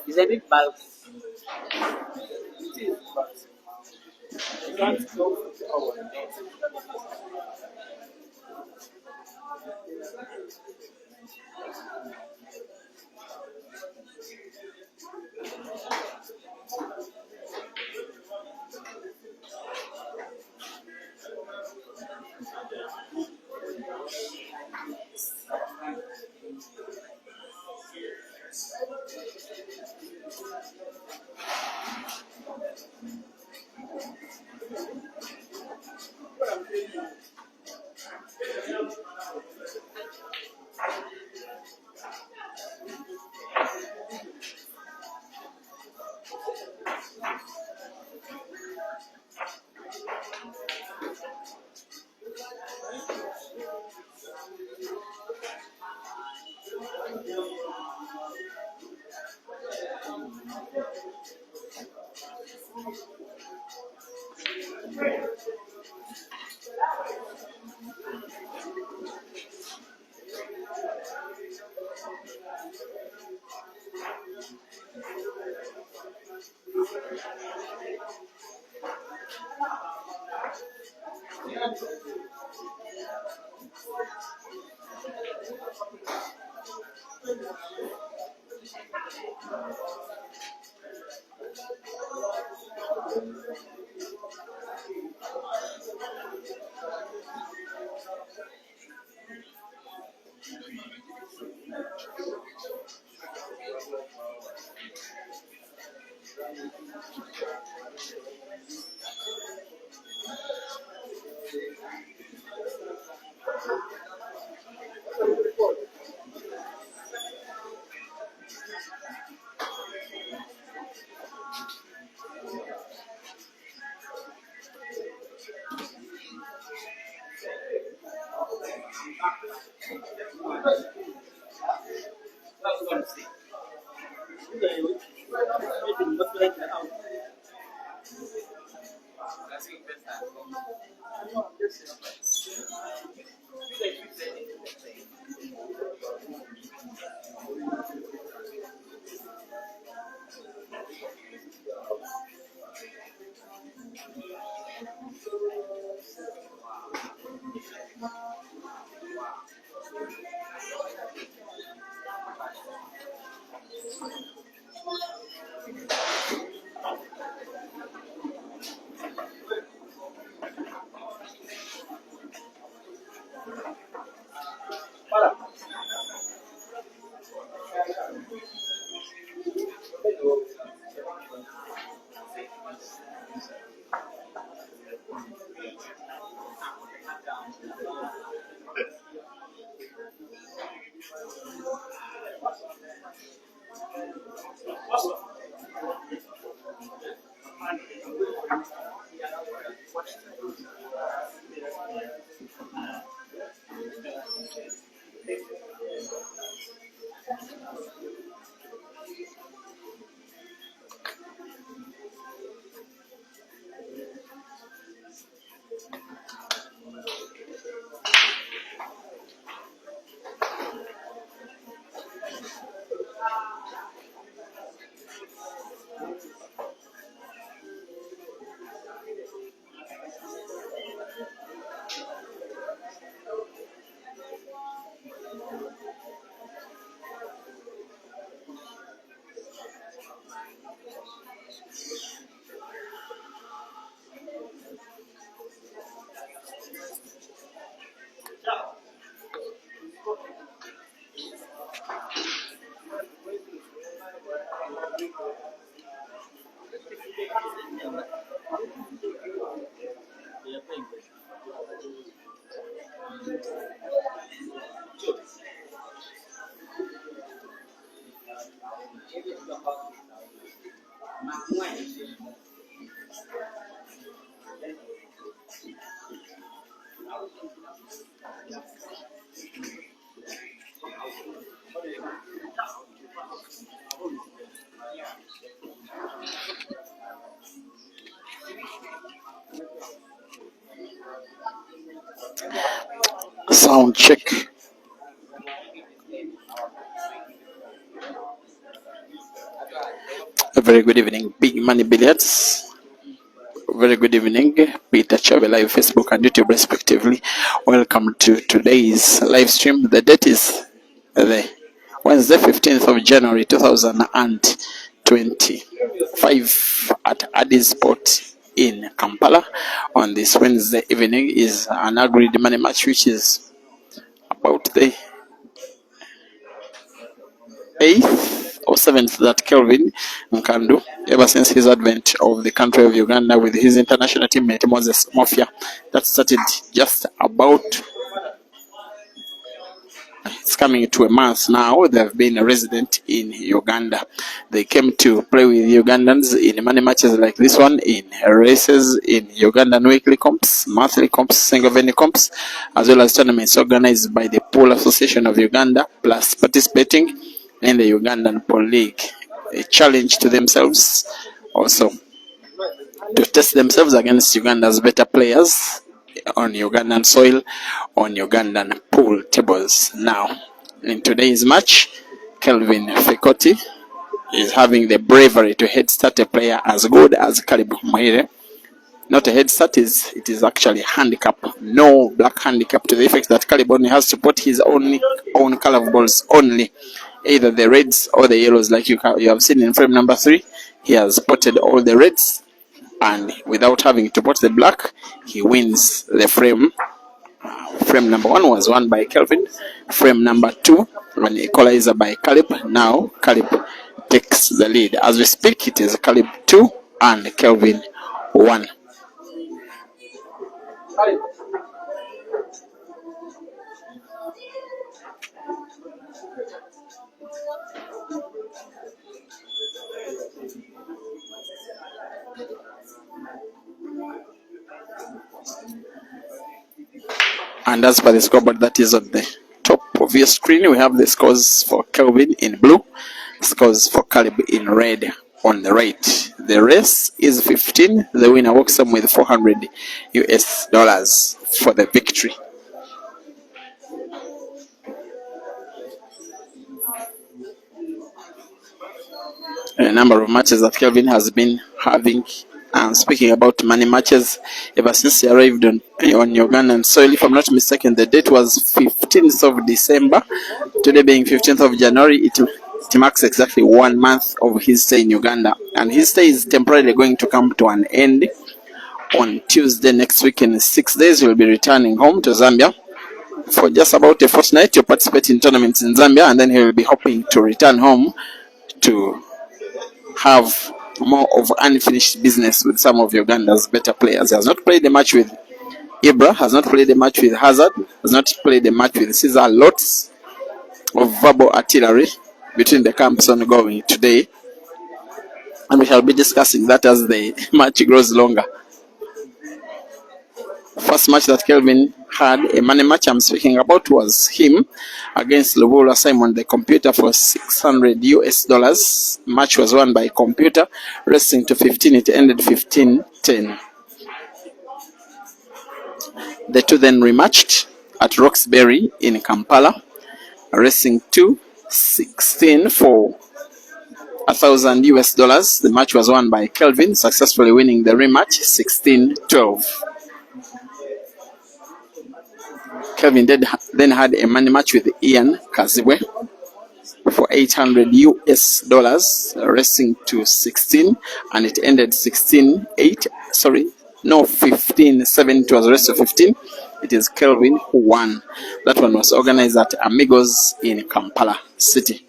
It's a bit bulky. You can't go for power. Sound check. A very good evening, Big Money Billiards. Very good evening, Peter Chave Live, Facebook and YouTube respectively. Welcome to today's live stream. The date is the Wednesday, 15th of January 2025 at Addis Port in Kampala. On this Wednesday evening is an agreed money match which is about the 8th or 7th that Kelvin Nkandu, ever since his advent of the country of Uganda with his international teammate Moses Mafia, that started just about, it's coming to a month now. They have been a resident in Uganda. They came to play with Ugandans in money matches like this one, in races, in Ugandan weekly comps, monthly comps, single venue comps, as well as tournaments organized by the Pool Association of Uganda, plus participating in the Ugandan Pool League. A challenge to themselves also to test themselves against Uganda's better players on Ugandan soil, on Ugandan pool tables. Now, in today's match, Kelvin Fikoti is having the bravery to head start a player as good as Karibu Muhire. Not a head start, it is actually handicap. No black handicap, to the effect that Calibon has to put his own color of balls only. Either the reds or the yellows, like you have seen in frame number 3. He has potted all the reds, and without having to pot the black, he wins the frame. Frame number 1 was won by Kelvin. Frame number 2, an equalizer by Caleb. Now Caleb takes the lead. As we speak, it is Caleb 2 and Kelvin 1. And as per the scoreboard that is on the top of your screen, we have the scores for Kelvin in blue, scores for Caleb in red on the right. The race is 15. The winner walks home with $400 for the victory. A number of matches that Kelvin has been having. And speaking about money matches, ever since he arrived on Ugandan soil, if I'm not mistaken, the date was 15th of December. Today being 15th of January, it marks exactly 1 month of his stay in Uganda. And his stay is temporarily going to come to an end on Tuesday next week. In 6 days, he will be returning home to Zambia for just about a fortnight to participate in tournaments in Zambia, and then he will be hoping to return home to have more of unfinished business with some of Uganda's better players. He has not played a match with Ibra, has not played a match with Hazard, has not played a match with Caesar. Lots of verbal artillery between the camps ongoing today, and we shall be discussing that as the match grows longer. First match that Kelvin had, a money match I'm speaking about, was him against Lubula Simon, the computer, for $600. Match was won by computer, racing to 15. It ended 15-10. The two then rematched at Roxbury in Kampala, racing to 16 for $1,000. The match was won by Kelvin, successfully winning the rematch 16-12. Kelvin then had a money match with Ian Kazibwe for $800, racing to 16, and it ended 15-7. It was a race to 15. It is Kelvin who won. That one was organized at Amigos in Kampala City.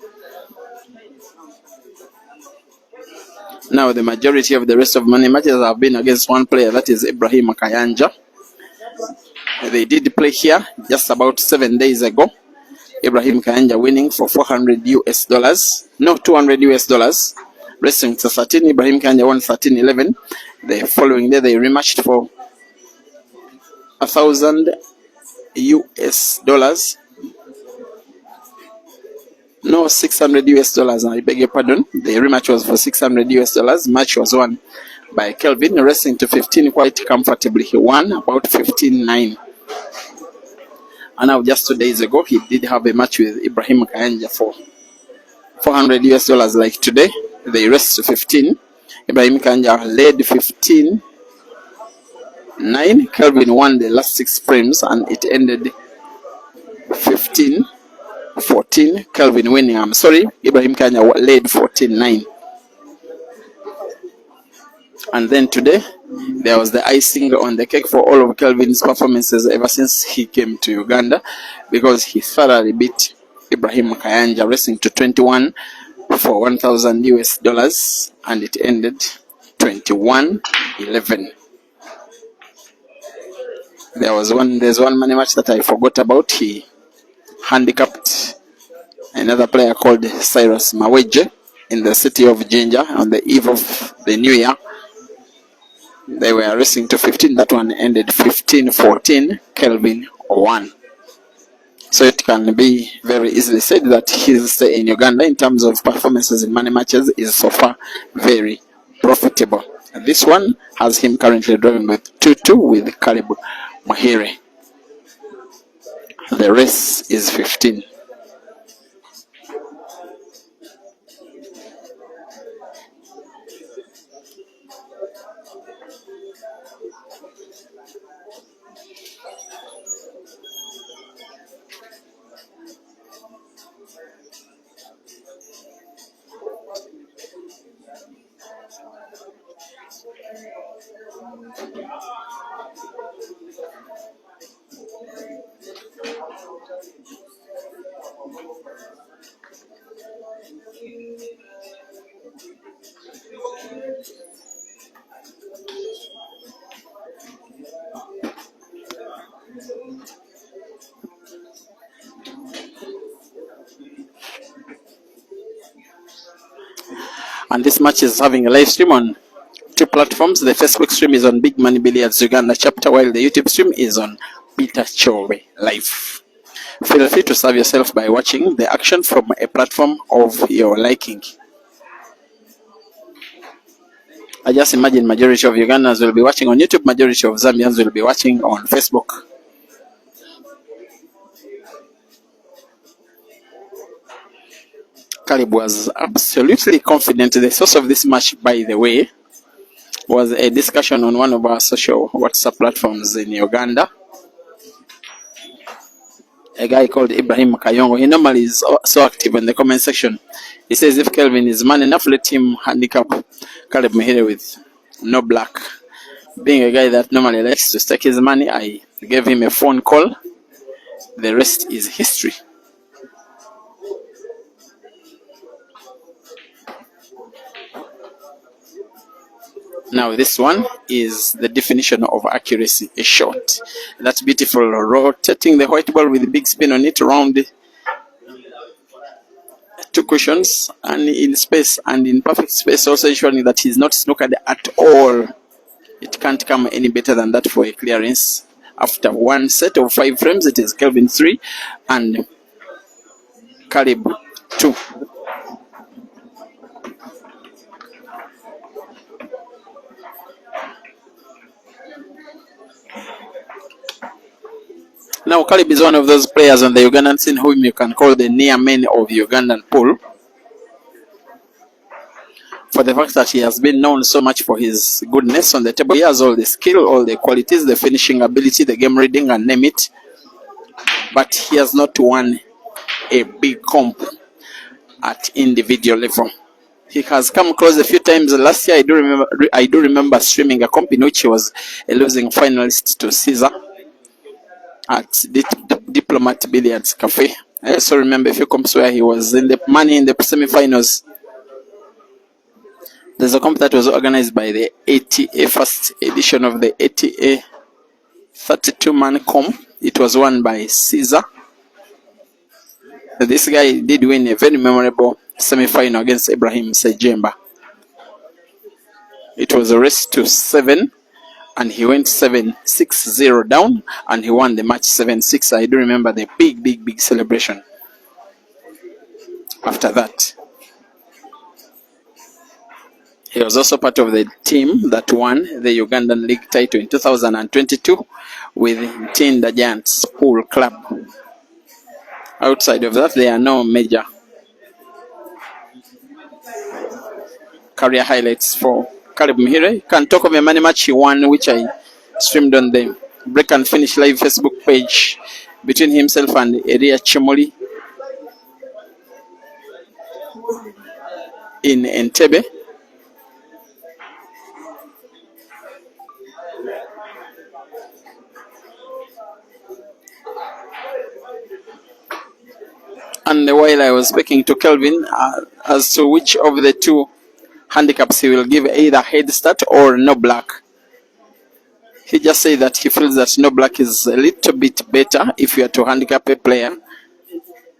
Now, the majority of the rest of money matches have been against one player, that is Ibrahim Kayanja. They did play here just about 7 days ago. Ibrahim Kayanja winning for $400. No, $200. Racing to 13. Ibrahim Kayanja won 13-11. The following day, they rematched for $1,000. No, $600. I beg your pardon. The rematch was for $600. Match was won by Kelvin, racing to 15 quite comfortably. He won about 15-9. And now, just 2 days ago, he did have a match with Ibrahim Kayanja for $400 like today. They raced to 15. Ibrahim Kayanja led 15-9. Kelvin won the last 6 frames, and it ended 15-14. Kelvin winning. Ibrahim Kayanja led 14-9. And then today, there was the icing on the cake for all of Kelvin's performances ever since he came to Uganda, because he thoroughly beat Ibrahim Kayanja, racing to 21 for $1,000, and it ended 21-11. There's one money match that I forgot about. He handicapped another player called Cyrus Maweje in the city of Jinja on the eve of the new year. They were racing to 15. That one ended 15-14. Kelvin won. So it can be very easily said that his stay in Uganda in terms of performances in money matches is so far very profitable. And this one has him currently driving with 2-2 with Caleb Mahire. The race is 15. And this match is having a live stream on two platforms. The Facebook stream is on Big Money Billiards Uganda chapter, while the YouTube stream is on Peter Chowe Live. Feel free to serve yourself by watching the action from a platform of your liking. I just imagine majority of Ugandans will be watching on YouTube, majority of Zambians will be watching on Facebook. Caleb was absolutely confident. The source of this match, by the way, was a discussion on one of our social WhatsApp platforms in Uganda. A guy called Ibrahim Kayongo. He normally is so active in the comment section. He says if Kelvin is man enough, let him handicap Caleb Mahire with no black. Being a guy that normally likes to stake his money, I gave him a phone call. The rest is history. Now this one is the definition of accuracy, a shot. That's beautiful, rotating the white ball with a big spin on it around two cushions and in space and in perfect space, also ensuring that he's not snookered at all. It can't come any better than that for a clearance. After one set of 5 frames, it is Kelvin 3 and Caleb 2. Now, Caleb is one of those players on the Ugandan scene whom you can call the near men of the Ugandan pool, for the fact that he has been known so much for his goodness on the table. He has all the skill, all the qualities, the finishing ability, the game reading, and name it. But he has not won a big comp at individual level. He has come close a few times. Last year, I do remember streaming a comp in which he was a losing finalist to Caesar at the Diplomat Billiards Cafe. I also remember a few comps where he was in the money in the semi-finals. There's a comp that was organized by the ATA, first edition of the ATA 32-man comp. It was won by Caesar. This guy did win a very memorable semi-final against Ibrahim Sejemba. It was a race to 7, and he went 7-6-0 down, and he won the match 7-6. I do remember the big celebration after that. He was also part of the team that won the Ugandan League title in 2022 with Tinda Giants Pool Club. Outside of that, there are no major career highlights for Caleb Mahire. Can talk of a money match he won, which I streamed on the Break and Finish Live Facebook page between himself and Eria Chimoli in Entebbe. And while I was speaking to Kelvin as to which of the two handicaps he will give, either head start or no black, he just said that he feels that no black is a little bit better if you are to handicap a player,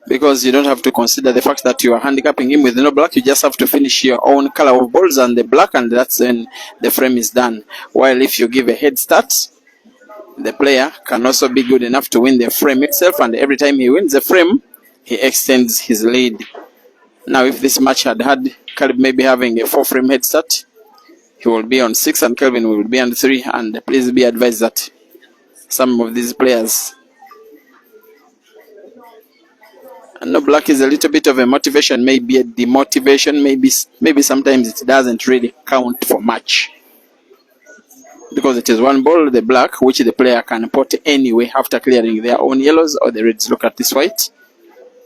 because you don't have to consider the fact that you are handicapping him with no black. You just have to finish your own color of balls and the black, and that's when the frame is done. While if you give a head start, the player can also be good enough to win the frame itself, and every time he wins the frame, he extends his lead. Now, if this match had Caleb maybe having a 4-frame head start, he will be on 6 and Kelvin will be on 3. And please be advised that some of these players, and no black is a little bit of a motivation, maybe a demotivation, maybe sometimes it doesn't really count for much, because it is one ball, the black, which the player can pot anyway after clearing their own yellows or the reds. Look at this white.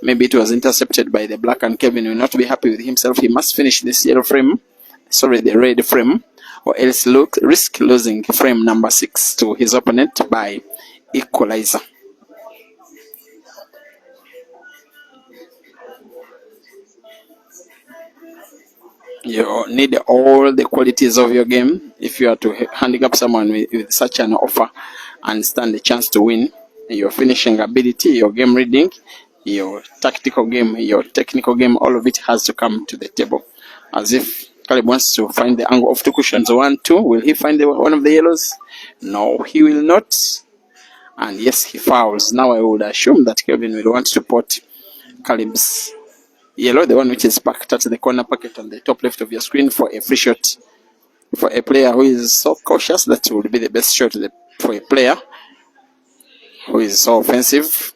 Maybe it was intercepted by the black, and Kelvin will not be happy with himself. He must finish this the red frame, or else risk losing frame number 6 to his opponent by equalizer. You need all the qualities of your game if you are to handicap someone with such an offer and stand a chance to win. Your finishing ability, your game reading, your tactical game, your technical game, all of it has to come to the table. As if Caleb wants to find the angle of two cushions. 1, 2. Will he find one of the yellows? No, he will not. And yes, he fouls. Now I would assume that Kelvin will want to put Caleb's yellow, the one which is packed at the corner pocket on the top left of your screen, for a free shot. For a player who is so cautious, that would be the best shot for a player who is so offensive.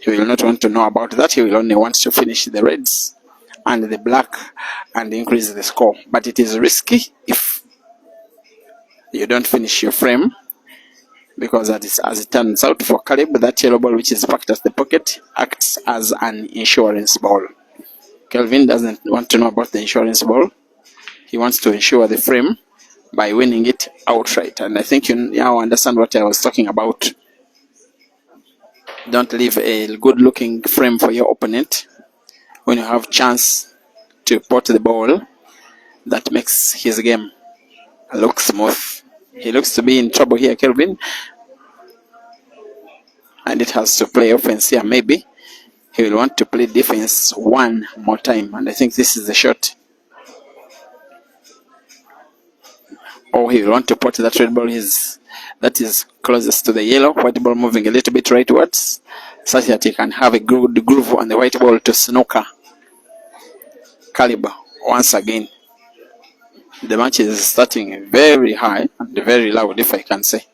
He will not want to know about that. He will only want to finish the reds and the black and increase the score. But it is risky if you don't finish your frame, because as it turns out for Caleb, that yellow ball which is packed at the pocket acts as an insurance ball. Kelvin doesn't want to know about the insurance ball. He wants to ensure the frame by winning it outright. And I think you now understand what I was talking about. Don't leave a good-looking frame for your opponent when you have chance to pot the ball. That makes his game look smooth. He looks to be in trouble here, Kelvin. And it has to play offense here. Maybe he will want to play defense one more time. And I think this is the shot. Or he will want to put that red ball that is closest to the yellow. White ball moving a little bit rightwards, such that he can have a good groove on the white ball to snooker Caleb once again. The match is starting very high and very loud, if I can say.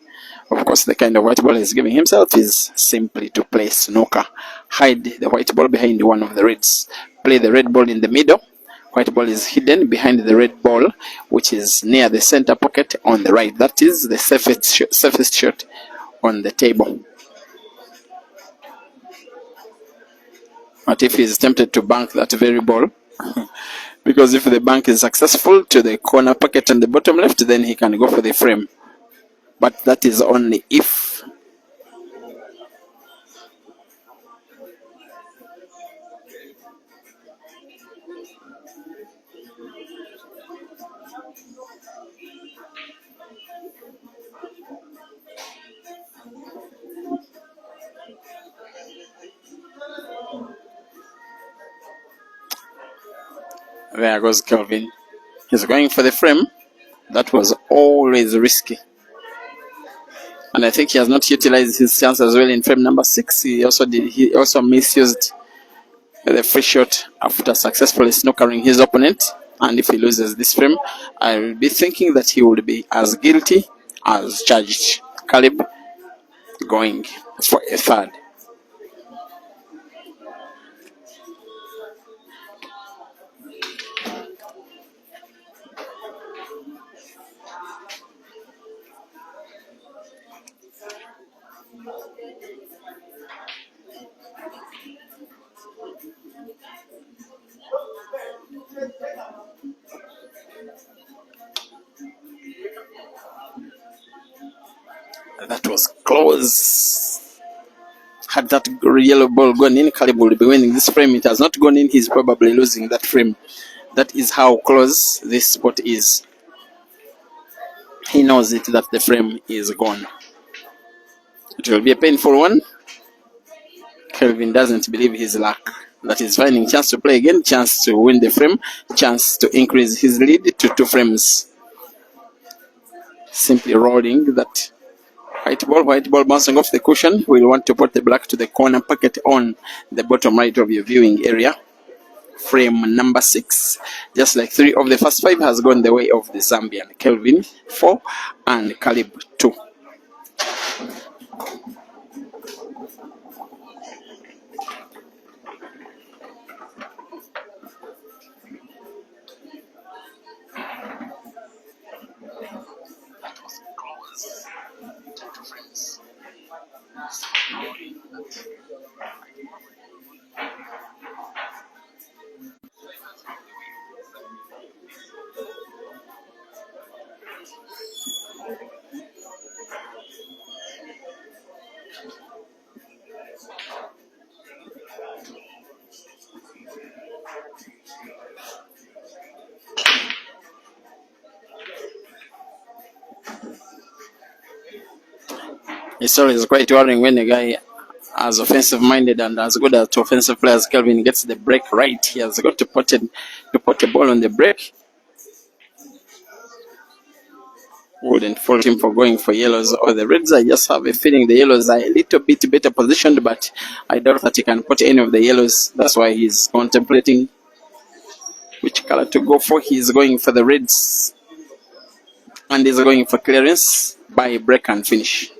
Of course, the kind of white ball he's giving himself is simply to play snooker. Hide the white ball behind one of the reds. Play the red ball in the middle. White ball is hidden behind the red ball, which is near the center pocket on the right. That is the safest shot on the table. But if he is tempted to bank that very ball, because if the bank is successful to the corner pocket on the bottom left, then he can go for the frame. But that is only if. There goes Kelvin. He's going for the frame. That was always risky. And I think he has not utilized his chance as well in frame number 6. He also misused the free shot after successfully snookering his opponent. And if he loses this frame, I will be thinking that he would be as guilty as charged. Caleb going for a third. That was close. Had that yellow ball gone in, Caleb would be winning this frame. It has not gone in, he's probably losing that frame. That is how close this spot is. He knows it that the frame is gone. It will be a painful one. Kelvin doesn't believe his luck. That is finding chance to play again, chance to win the frame, chance to increase his lead to 2 frames. Simply rolling that white ball bouncing off the cushion. We'll want to put the black to the corner pocket on the bottom right of your viewing area. Frame number 6, just like 3 of the first 5, has gone the way of the Zambian. Kelvin 4 and Caleb 2. It's always quite worrying when a guy as offensive minded and as good at offensive players Kelvin gets the break right. He has got to put a ball on the break. wouldn't fault him for going for yellows or the reds. I just have a feeling the yellows are a little bit better positioned, but I doubt that he can put any of the yellows. That's why he's contemplating which color to go for. He's going for the reds, and he's going for clearance by break and finish.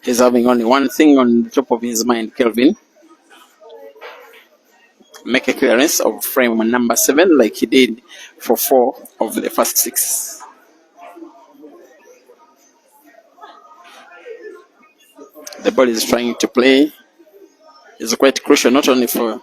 He's having only one thing on the top of his mind, Kelvin. Make a clearance of frame number 7 like he did for 4 of the first 6. The ball is trying to play is quite crucial, not only for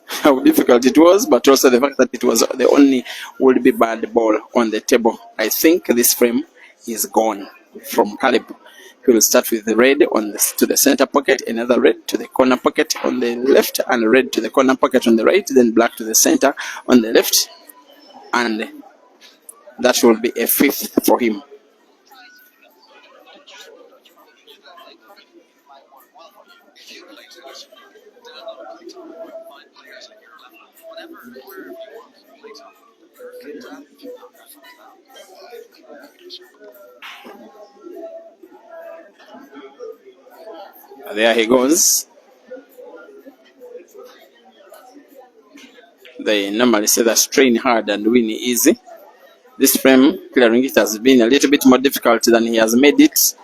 how difficult it was, but also the fact that it was the only would-be bad ball on the table. I think this frame is gone from Caleb. He will start with the red to the center pocket, another red to the corner pocket on the left, and red to the corner pocket on the right, then black to the center on the left, and that will be a 5th for him. There he goes. They normally say that train hard and win easy. This frame, clearing it has been a little bit more difficult than he has made it.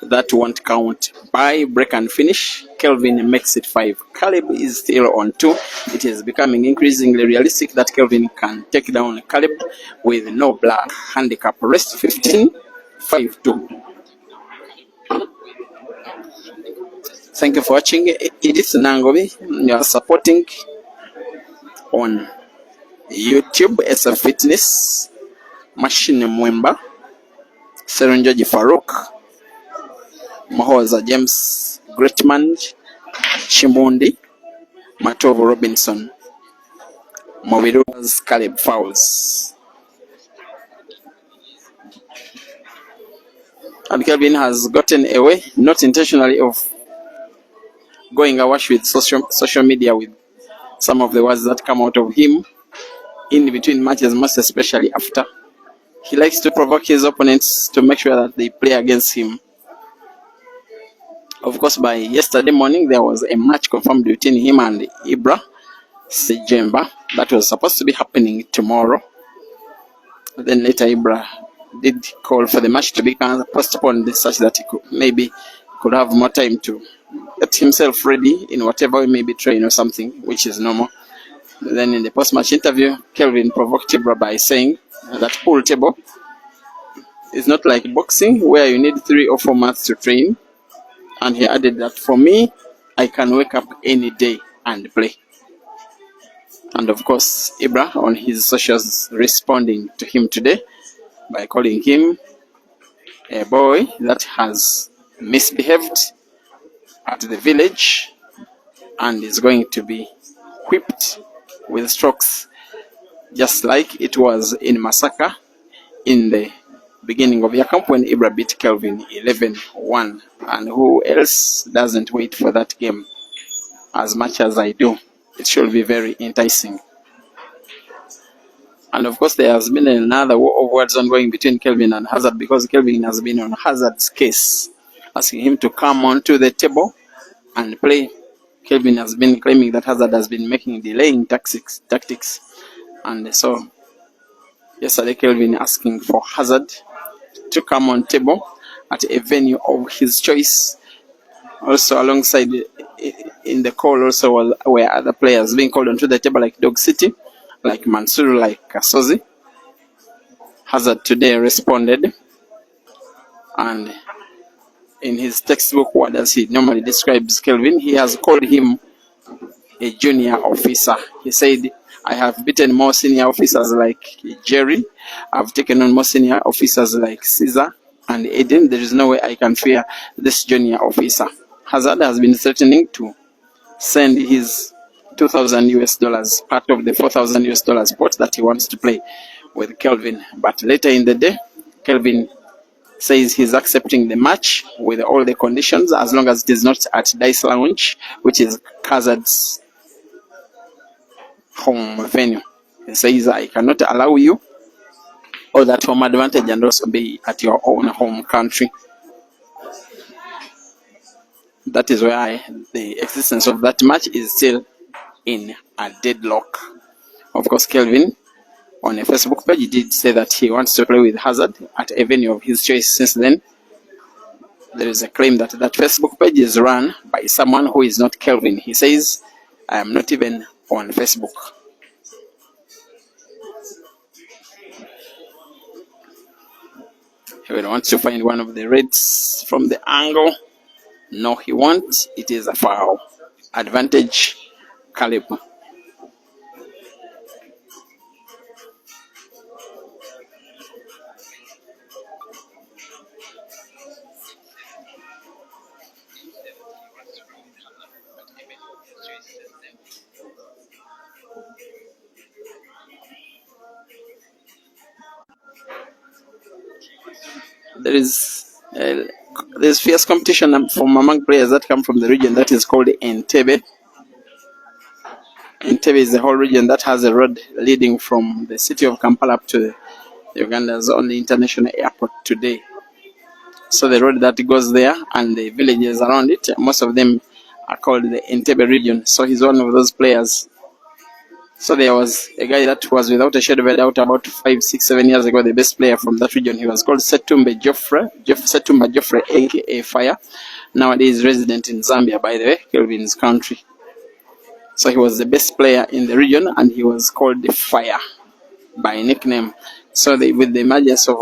That won't count. By break and finish, Kelvin makes it 5. Caleb is still on 2. It is becoming increasingly realistic that Kelvin can take down Caleb with no black handicap. Rest 15, 5-2. Thank you for watching. Edith Nangobi, you are supporting on YouTube as a fitness. Machine Mwemba, Serunjoji Farouk, Mahoza James Gretman, Shimundi, Matovo Robinson, Mobiru's Caleb Fowles. And Kelvin has gotten away, not intentionally, of going awash with social media with some of the words that come out of him in between matches, most especially after. He likes to provoke his opponents to make sure that they play against him. Of course, by yesterday morning, there was a match confirmed between him and Ibra Sejemba that was supposed to be happening tomorrow. Then later, Ibra did call for the match to be postponed such that he could have more time to get himself ready in whatever way, maybe train or something, which is normal. Then in the post-match interview, Kelvin provoked Ibra by saying that pool table is not like boxing where you need 3 or 4 months to train. And he added that for me, I can wake up any day and play. And of course, Ibra on his socials responding to him today by calling him a boy that has misbehaved at the village and is going to be whipped with strokes, just like it was in Masaka in the beginning of your camp when Ibra beat Kelvin 11-1. And who else doesn't wait for that game as much as I do? It should be very enticing. And of course, there has been another war of words ongoing between Kelvin and Hazard, because Kelvin has been on Hazard's case, asking him to come onto the table and play. Kelvin has been claiming that Hazard has been making delaying tactics. And so yesterday, Kelvin asking for Hazard to come on table at a venue of his choice. Also alongside in the call also were other players being called onto the table, like Dog City, like Mansour, like Kasozi. Hazard today responded, and in his textbook word, as he normally describes Kelvin, he has called him a junior officer. He said, I have beaten more senior officers like Jerry. I've taken on more senior officers like Caesar and Aiden. There is no way I can fear this junior officer. Hazard has been threatening to send his $2,000 part of the $4,000 pot that he wants to play with Kelvin. But later in the day, Kelvin says he's accepting the match with all the conditions as long as it is not at Dice Lounge, which is Hazard's home venue. He says, I cannot allow you all that home advantage and also be at your own home country. That is why the existence of that match is still in a deadlock. Of course, Kelvin on a Facebook page, he did say that he wants to play with Hazard at a venue of his choice. Since then, there is a claim that that Facebook page is run by someone who is not Kelvin. He says, I am not even on Facebook. He wants to find one of the reds from the angle. No, he won't. It is a foul. Advantage, Caleb. There's fierce competition from among players that come from the region that is called Entebbe. Entebbe is the whole region that has a road leading from the city of Kampala up to Uganda's only international airport today. So the road that goes there and the villages around it, most of them are called the Entebbe region. So he's one of those players. So there was a guy that was without a shadow of a doubt about 5, 6, 7 years ago, the best player from that region. He was called Setumba Geoffrey, aka Fire. Nowadays resident in Zambia, by the way, Kelvin's country. So he was the best player in the region and he was called the Fire by nickname. So with the emergence of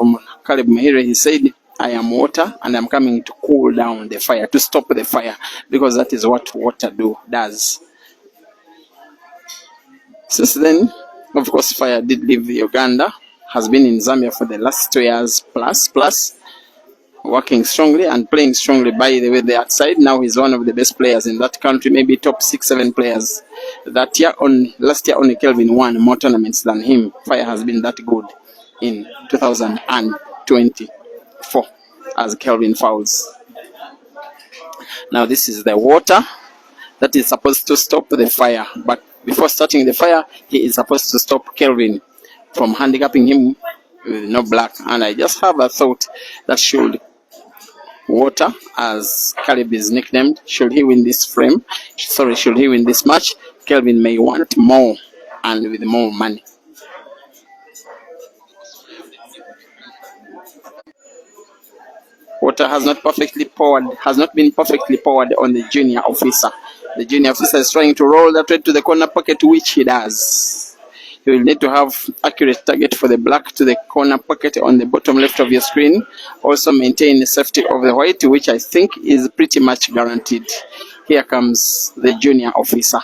Caleb Mahire, he said, I am water and I'm coming to cool down the fire, to stop the fire, because that is what water does. Since then, of course, Fire did leave Uganda, has been in Zambia for the last 2 years plus, working strongly and playing strongly. By the way, the outside, now he's one of the best players in that country, maybe top 6, 7 players. Last year only Kelvin won more tournaments than him. Fire has been that good in 2024 as Kelvin fouls. Now this is the water that is supposed to stop the fire, but before starting the fire, he is supposed to stop Kelvin from handicapping him with no black. And I just have a thought that should Water, as Caleb is nicknamed, should he win this match, Kelvin may want more and with more money. Water has not been perfectly powered on the junior officer. The junior officer is trying to roll that way to the corner pocket, which he does. You will need to have accurate target for the black to the corner pocket on the bottom left of your screen. Also maintain the safety of the white, which I think is pretty much guaranteed. Here comes the junior officer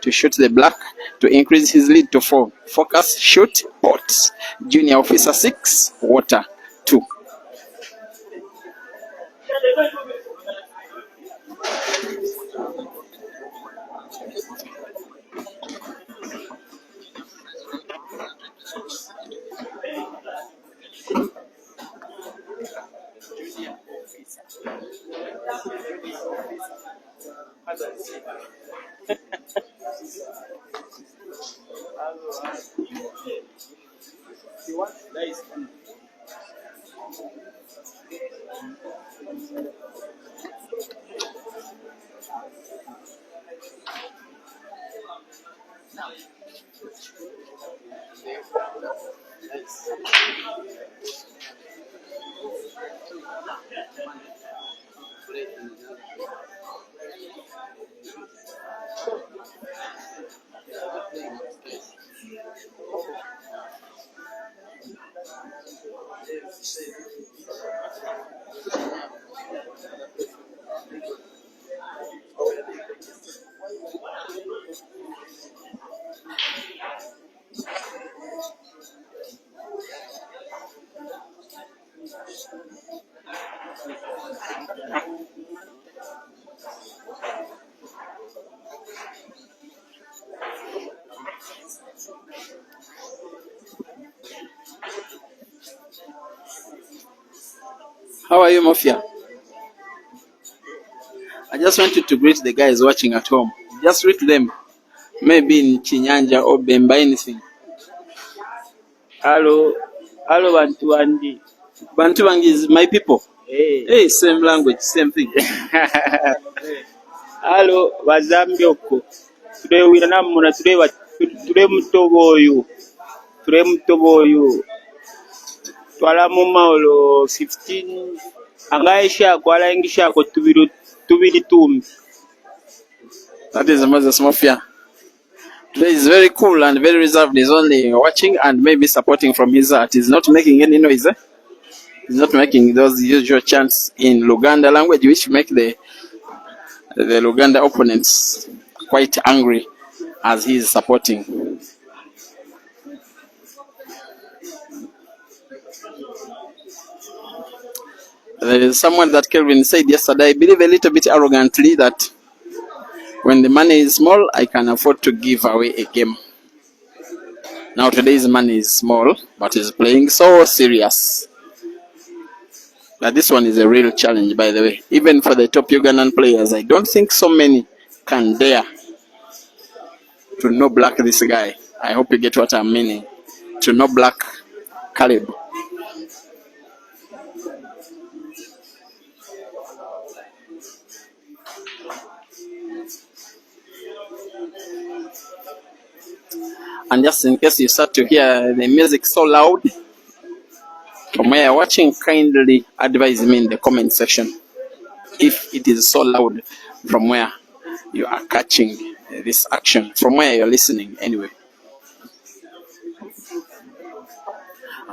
to shoot the black to increase his lead to 4. Focus, shoot, pot. Junior officer 6, water 2. How are you, Mafia? I just wanted to greet the guys watching at home. Just greet them. Maybe in Chinyanja or Bemba, anything. Hello, hello, Bantu Andy. Bantuang is my people. Hey, Hey, same language, same thing. hello, Bazambioko. Today we are not today Mutoboyu. Today Mutoboyu. Twala Mumaulo 15. Angaisha, Kuala Ingisha, Tubidi Tum. That is Moses Mafia. Today is very cool and very reserved. He's only watching and maybe supporting from his heart. He's not making any noise. He's not making those usual chants in Luganda language, which make the Luganda opponents quite angry as he is supporting. There is someone that Kelvin said yesterday, I believe a little bit arrogantly, that when the money is small, I can afford to give away a game. Now today's money is small, but he's playing so serious. Now this one is a real challenge, by the way. Even for the top Ugandan players, I don't think so many can dare to no black this guy. I hope you get what I'm meaning. To no black Caleb. And just in case you start to hear the music so loud, from where you're watching, kindly advise me in the comment section if it is so loud from where you are catching this action, from where you're listening anyway.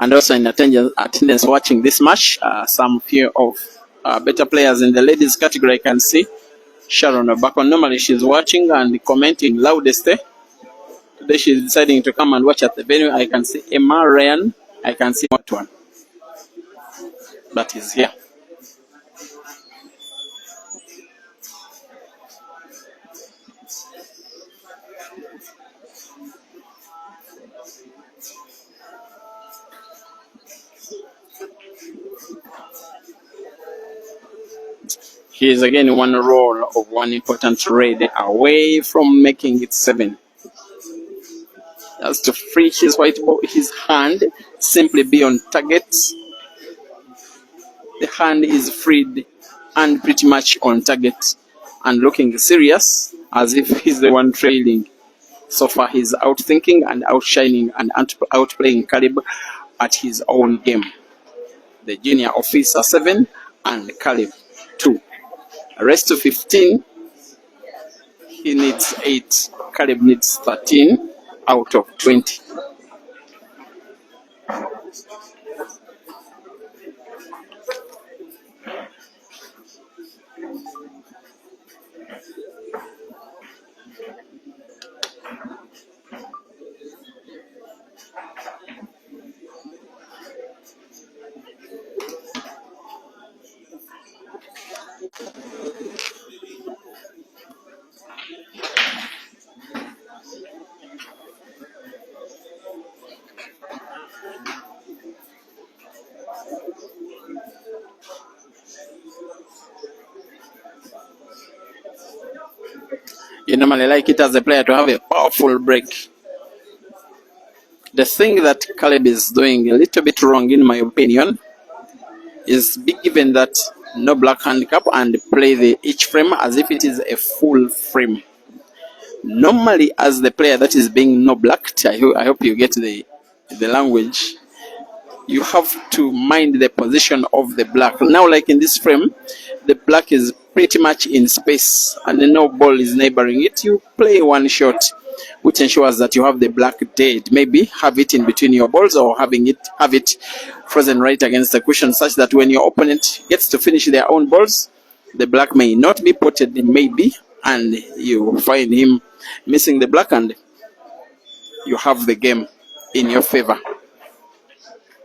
And also in attendance watching this match, some few of better players in the ladies category I can see. Sharon Obako, normally she's watching and commenting loudest. Today she's deciding to come and watch at the venue. I can see Emma Ryan. I can see what one that is here. He is again one roll of one important raid away from making it 7. Has to free his white ball, his hand simply be on target. The hand is freed and pretty much on target and looking serious as if he's the one trailing. So far he's outthinking and outshining and outplaying Caleb at his own game. The junior officer 7 and Caleb 2. Rest to 15. He needs 8. Caleb needs 13 out of 20. You normally like it as a player to have a powerful break. The thing that Caleb is doing a little bit wrong, in my opinion, is be given that no black handicap and play the each frame as if it is a full frame. Normally, as the player that is being no blacked, I hope you get the language. You have to mind the position of the black. Now, like in this frame, the black is pretty much in space and no ball is neighboring it. You play one shot, which ensures that you have the black dead. Maybe have it in between your balls or have it frozen right against the cushion, such that when your opponent gets to finish their own balls, the black may not be potted, maybe, and you find him missing the black and you have the game in your favor.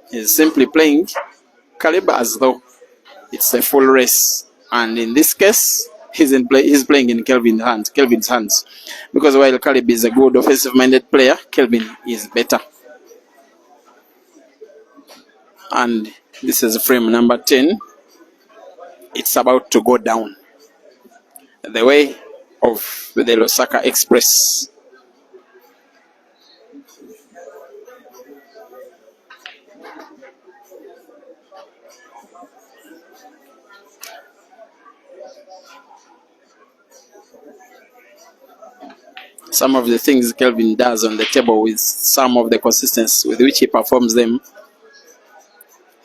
He's simply playing Caleb as though it's a full race, and in this case, he's playing in Kelvin's hands, because while Caleb is a good offensive-minded player, Kelvin is better. And this is frame number 10. it's about to go down the way of the Lusaka Express. Some of the things Kelvin does on the table with some of the consistency with which he performs them,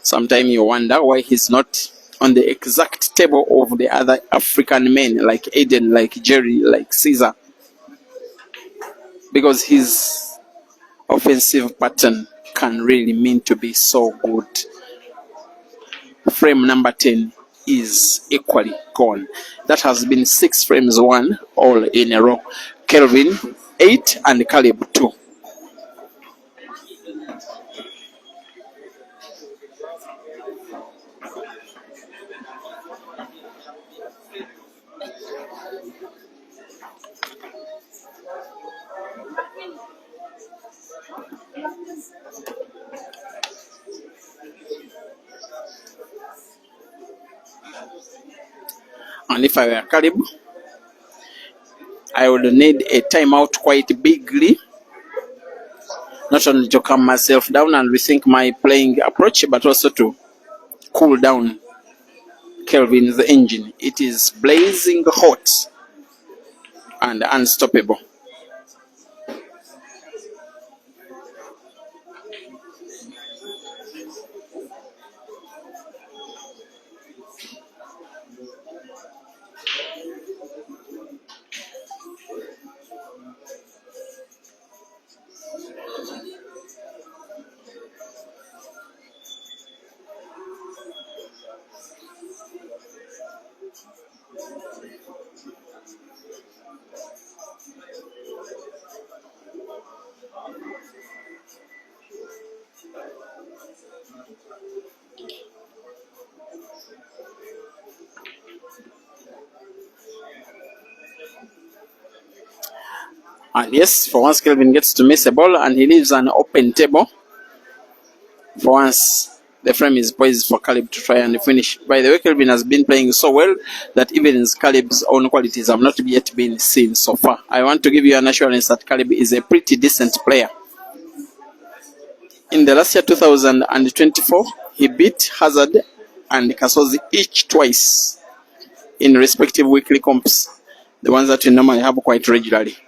sometimes you wonder why he's not on the exact table of the other African men like Aiden, like Jerry, like Caesar, because his offensive pattern can really mean to be so good. Frame number 10 is equally gone. That has been 6 frames won all in a row. Kelvin 8 and Caleb 2. And if I were Caleb, I would need a timeout quite bigly, not only to calm myself down and rethink my playing approach, but also to cool down Kelvin's engine. It is blazing hot and unstoppable. And yes, for once Kelvin gets to miss a ball and he leaves an open table. For once, the frame is poised for Caleb to try and finish. By the way, Kelvin has been playing so well that even Caleb's own qualities have not yet been seen so far. I want to give you an assurance that Caleb is a pretty decent player. In the last year, 2024, he beat Hazard and Kasozi each twice in respective weekly comps, the ones that we normally have quite regularly.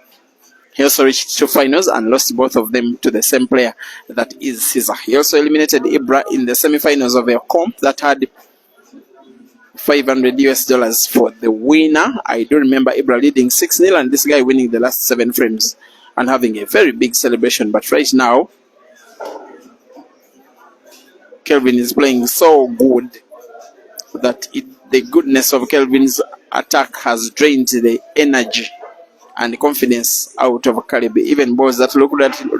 He also reached 2 finals and lost both of them to the same player, that is Caesar. He also eliminated Ibra in the semi-finals of a comp that had $500 for the winner. I do remember Ibra leading 6-0 and this guy winning the last 7 frames and having a very big celebration. But right now, Kelvin is playing so good that the goodness of Kelvin's attack has drained the energy and confidence out of Caleb. Even balls that look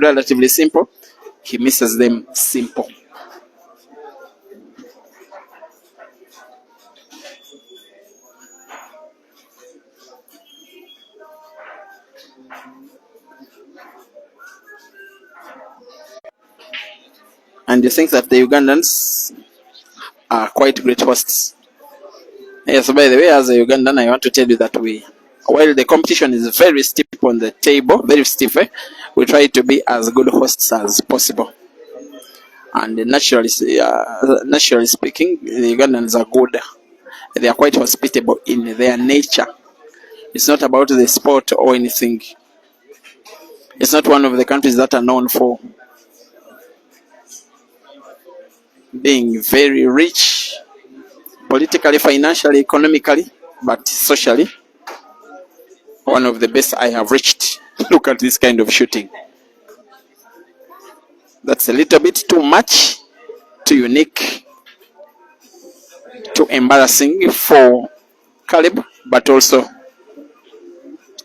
relatively simple, he misses them simple. And you think that the Ugandans are quite great hosts. Yes, by the way, as a Ugandan, I want to tell you that while the competition is very steep on the table, very stiff, we try to be as good hosts as possible. And naturally speaking, the Ugandans are good. They are quite hospitable in their nature. It's not about the sport or anything. It's not one of the countries that are known for being very rich, politically, financially, economically, but socially, one of the best I have reached. Look at this kind of shooting. That's a little bit too much, too unique, too embarrassing for Caleb, but also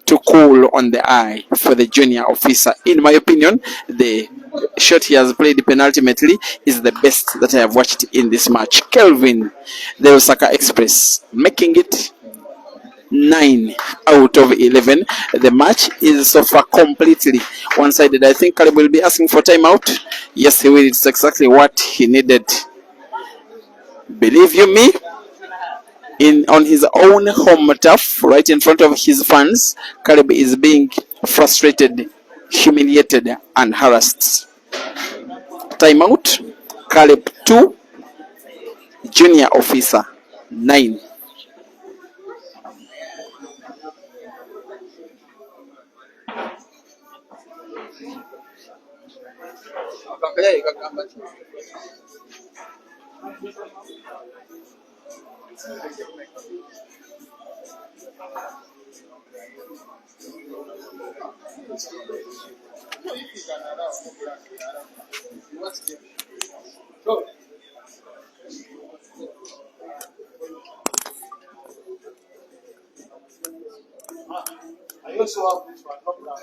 too cool on the eye for the junior officer. In my opinion, the shot he has played penultimately is the best that I have watched in this match. Kelvin, the Lusaka Express, making it 9 out of 11. The match is so far completely one-sided. I think Caleb will be asking for timeout. Yes, he will. It's exactly what he needed. Believe you me, on his own home turf, right in front of his fans. Caleb is being frustrated, humiliated, and harassed. Timeout. Caleb 2, Junior Officer 9. I also have this one.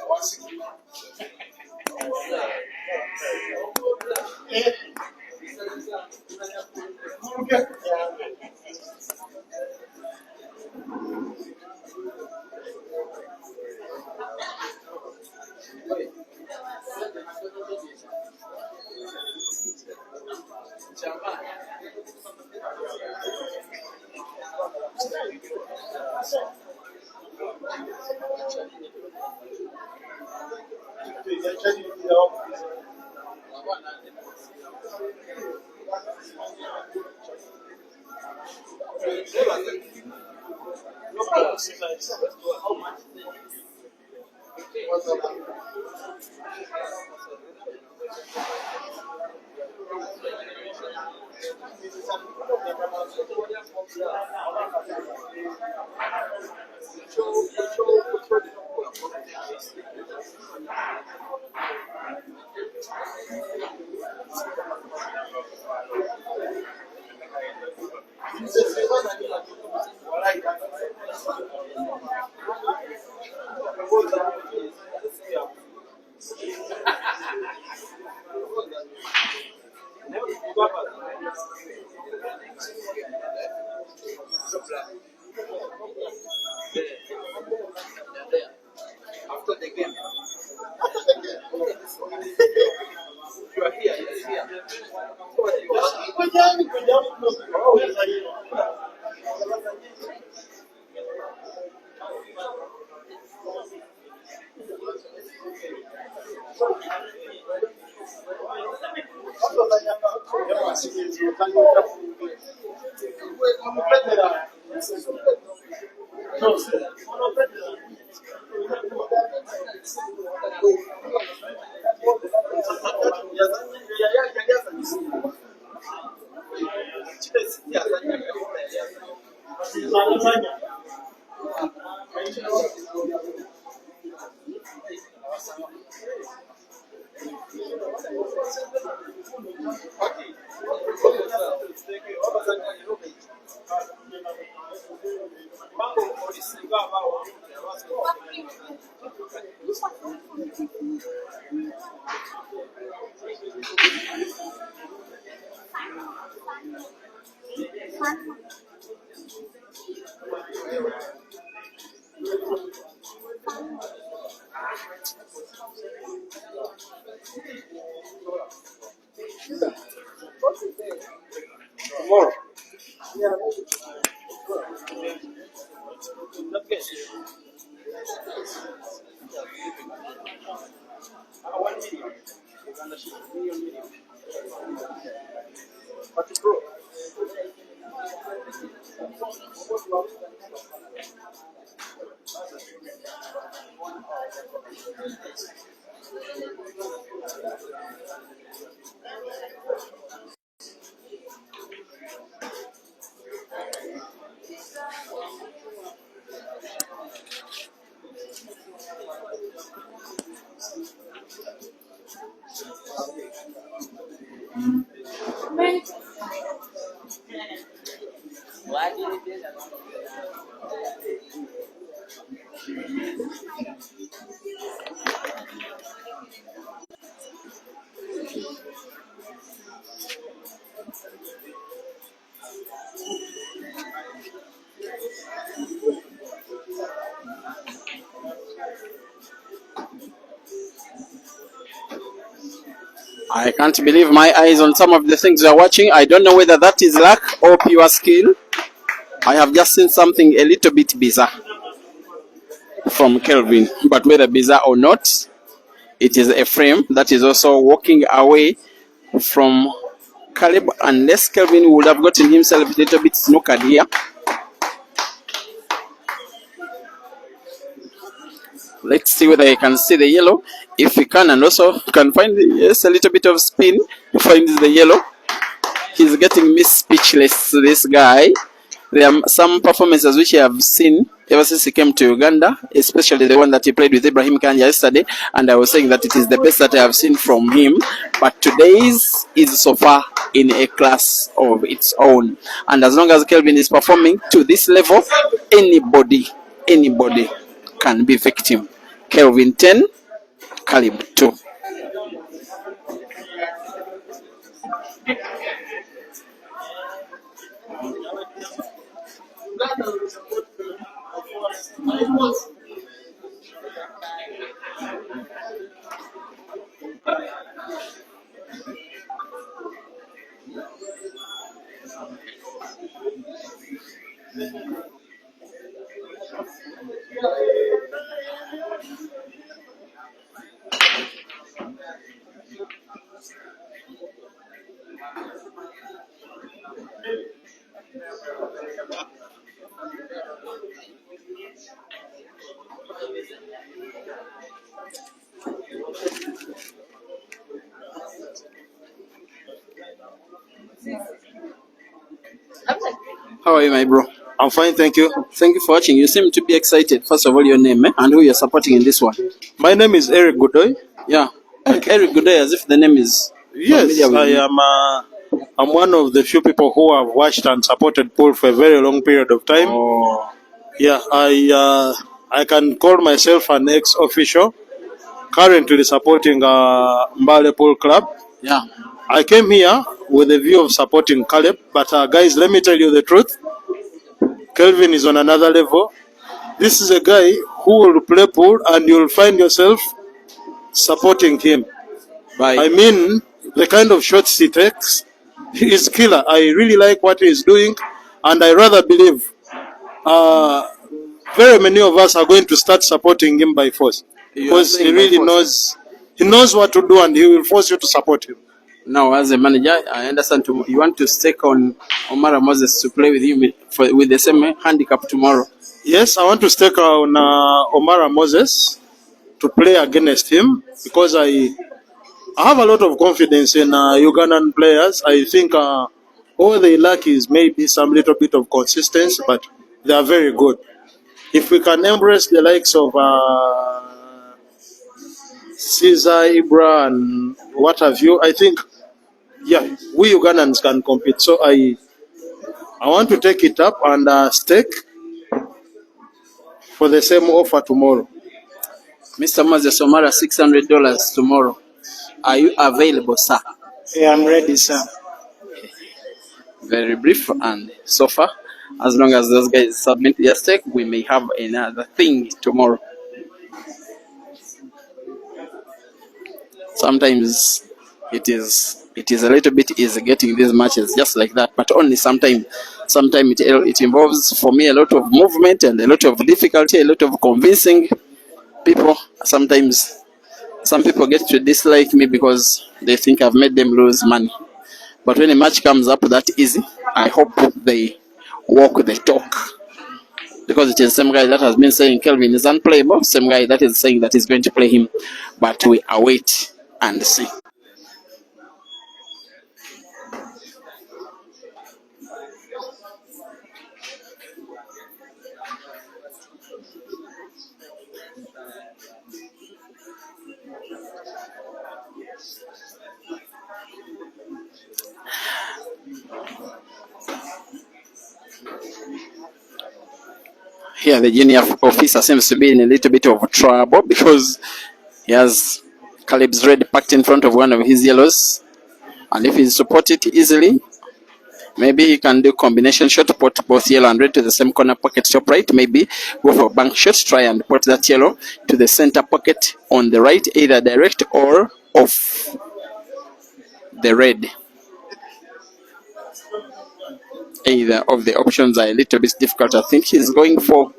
I can't believe my eyes on some of the things we are watching. I don't know whether that is luck or pure skill. I have just seen something a little bit bizarre from Kelvin, but whether bizarre or not, it is a frame that is also walking away from Caleb, unless Kelvin would have gotten himself a little bit snookered here. Let's see whether he can see the yellow. If he can, and also can find, yes, a little bit of spin, finds the yellow. He's getting me speechless, this guy. There are some performances which I have seen ever since he came to Uganda, especially the one that he played with Ibrahim Kanja yesterday, and I was saying that it is the best that I have seen from him. But today's is so far in a class of its own. And as long as Kelvin is performing to this level, anybody can be victim. Kelvin 10, Caleb 2. How are you, my bro? I'm fine, thank you. Thank you for watching. You seem to be excited. First of all, your name, and who you're supporting in this one. My name is Eric Godoy. Yeah, Eric Godoy, as if the name is Yes, I'm one of the few people who have watched and supported Pool for a very long period of time. Oh. Yeah, I can call myself an ex-official, currently supporting Mbale Pool Club. Yeah. I came here with a view of supporting Caleb, but guys, let me tell you the truth. Kelvin is on another level. This is a guy who will play pool and you'll find yourself supporting him. Bye. I mean, the kind of shots he takes, he is killer. I really like what he's doing, and I rather believe very many of us are going to start supporting him by force, because he really knows what to do, and he will force you to support him. Now, as a manager, I understand you want to stake on Omar Moses to play with you with the same handicap tomorrow. Yes, I want to stake on Omar Moses to play against him, because I have a lot of confidence in Ugandan players. I think all they lack is maybe some little bit of consistency, but they are very good. If we can embrace the likes of Caesar, Ibra, and what have you, I think, yeah, we Ugandans can compete. So I want to take it up and stake for the same offer tomorrow. Mr. Moses Omara, $600 tomorrow. Are you available, sir? Yeah, I'm ready, sir. Very brief, and so far, as long as those guys submit their stake, we may have another thing tomorrow. Sometimes it is a little bit easy getting these matches just like that, but only sometimes it involves, for me, a lot of movement and a lot of difficulty, a lot of convincing people. Sometimes some people get to dislike me because they think I've made them lose money. But when a match comes up that easy, I hope they walk the talk. Because it is the same guy that has been saying Kelvin is unplayable, same guy that is saying that he's going to play him. But we await and see. Here the junior officer seems to be in a little bit of trouble because he has Caleb's red packed in front of one of his yellows, and if he's to pot it easily, maybe he can do combination shot, put both yellow and red to the same corner pocket top right, maybe go for a bank shot, try and put that yellow to the center pocket on the right, either direct or off the red. Either of the options are a little bit difficult. I think he's going for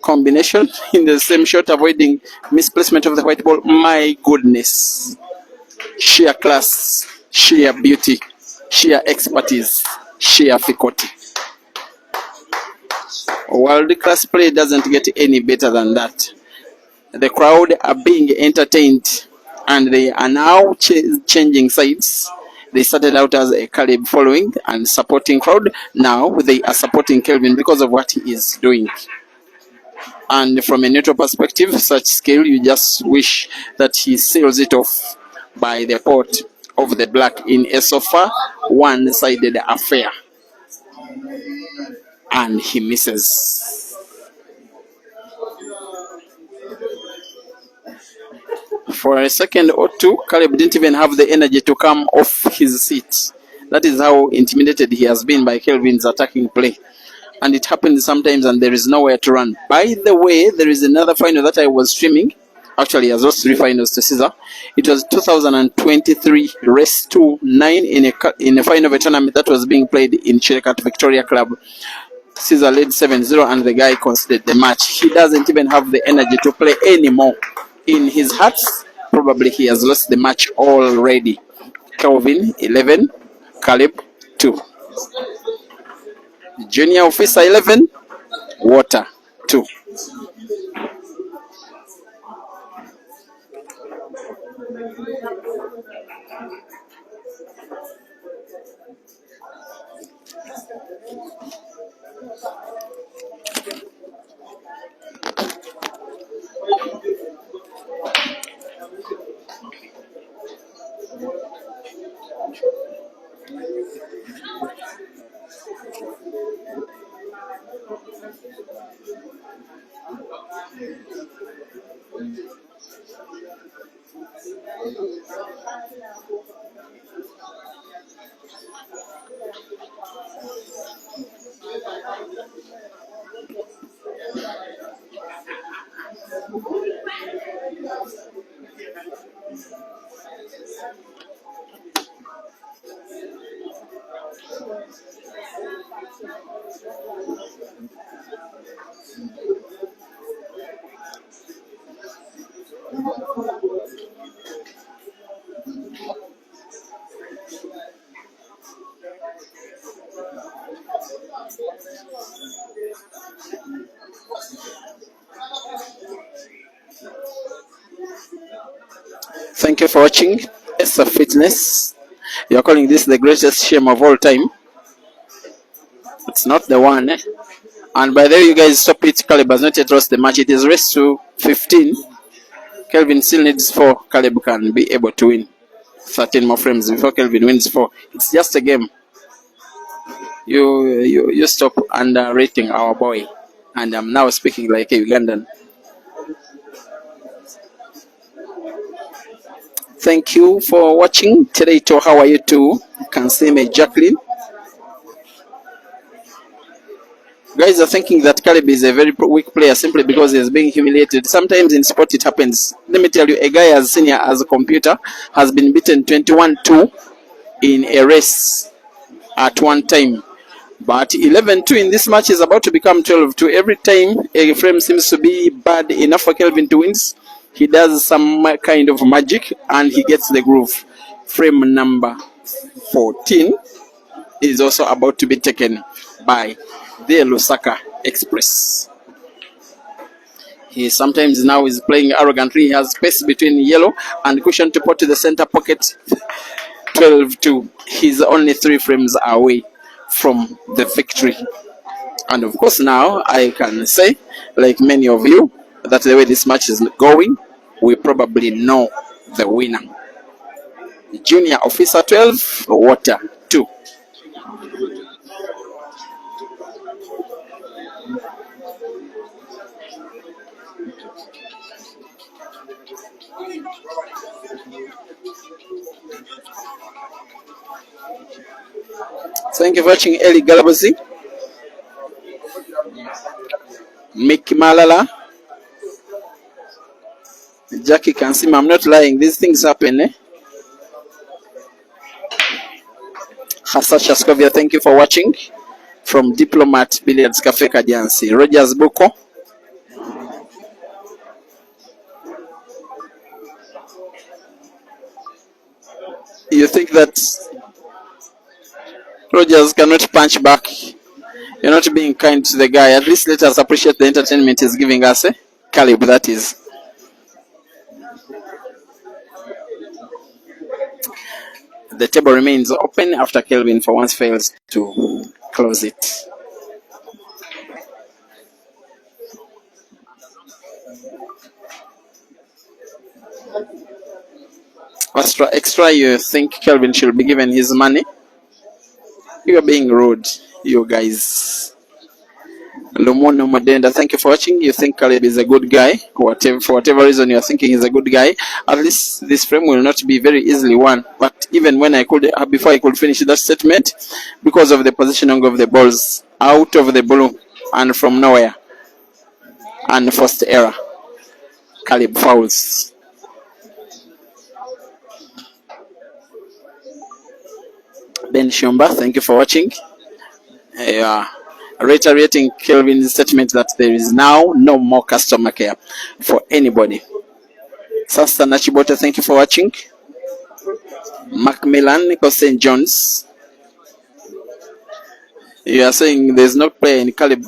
combination in the same shot, avoiding misplacement of the white ball. My goodness. Sheer class, sheer beauty, sheer expertise, sheer faculty. World class play doesn't get any better than that. The crowd are being entertained and they are now changing sides. They started out as a Caleb following and supporting crowd. Now they are supporting Kelvin because of what he is doing. And from a neutral perspective, such skill, you just wish that he seals it off by the port of the black in a so far one-sided affair. And he misses. For a second or two, Caleb didn't even have the energy to come off his seat. That is how intimidated he has been by Kelvin's attacking play. And it happens sometimes and there is nowhere to run. By the way, there is another final that I was streaming. Actually, he has lost 3 finals to Caesar. It was 2023 race 2-9 in a final of a tournament that was being played in Chillicat Victoria Club. Caesar led 7-0 and the guy conceded the match. He doesn't even have the energy to play anymore. In his heart, probably he has lost the match already. Kelvin 11, Caleb 2. Junior Officer 11, Water 2. Thank you for watching Esa Fitness. You are calling this the greatest shame of all time. It's not the one. And by the way, you guys stop it. Caleb has not yet lost the match. It is race to 15. Kelvin still needs 4. Caleb can be able to win 13 more frames before Kelvin wins 4. It's just a game. You stop underrating our boy. And I'm now speaking like a Ugandan. Thank you for watching. Today, how are you too? You can see me, Jacqueline. Guys are thinking that Caleb is a very weak player simply because he is being humiliated. Sometimes in sport it happens. Let me tell you, a guy as senior as a computer has been beaten 21-2 in a race at one time. But 11-2 in this match is about to become 12-2. Every time a frame seems to be bad enough for Kelvin to win, he does some kind of magic and he gets the groove. Frame number 14 is also about to be taken by the Lusaka Express. He sometimes now is playing arrogantly. He has space between yellow and cushion to put to the center pocket. 12-2. He's only 3 frames away from the victory. And of course now I can say, like many of you, that the way this match is going, we probably know the winner. Junior Officer 12, Water 2. Thank you for watching Eli Galabazi, Mickey Malala, Jackie can see me. I'm not lying. These things happen. Hassan Shaskovia, thank you for watching. from Diplomat Billiards Cafe Kajansi. Rogers Buko. You think that Rogers cannot punch back? You're not being kind to the guy. At least let us appreciate the entertainment he's giving us. Caleb, that is. The table remains open after Kelvin for once fails to close it. Extra, you think Kelvin should be given his money? You are being rude, you guys. Lumono Modenda, thank you for watching. You think Caleb is a good guy, for whatever reason you are thinking he's a good guy. At least this frame will not be very easily won. But even when before I could finish that statement, because of the positioning of the balls out of the blue and from nowhere, and first error, Caleb fouls. Ben Shumba, thank you for watching. Reiterating Kelvin's statement that there is now no more customer care for anybody. Sasta Nachibota, thank you for watching. Macmillan, St. John's. You are saying there's no player in Caleb.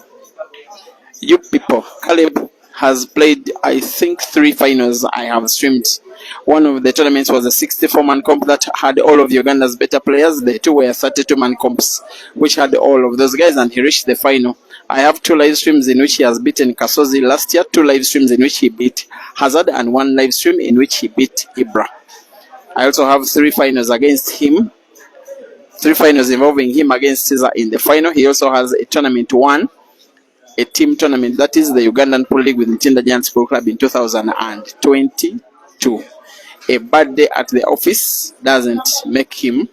You people, Caleb has played, I think, 3 finals I have streamed. One of the tournaments was a 64-man comp that had all of Uganda's better players. The 2 were 32-man comps, which had all of those guys, and he reached the final. I have 2 live streams in which he has beaten Kasozi last year, 2 live streams in which he beat Hazard, and 1 live stream in which he beat Ibra. I also have 3 finals against him, 3 finals involving him against Caesar in the final. He also has a tournament 1, a team tournament, that is the Ugandan Pool League with Ntinda Giants Pool Club in 2022. A bad day at the office doesn't make him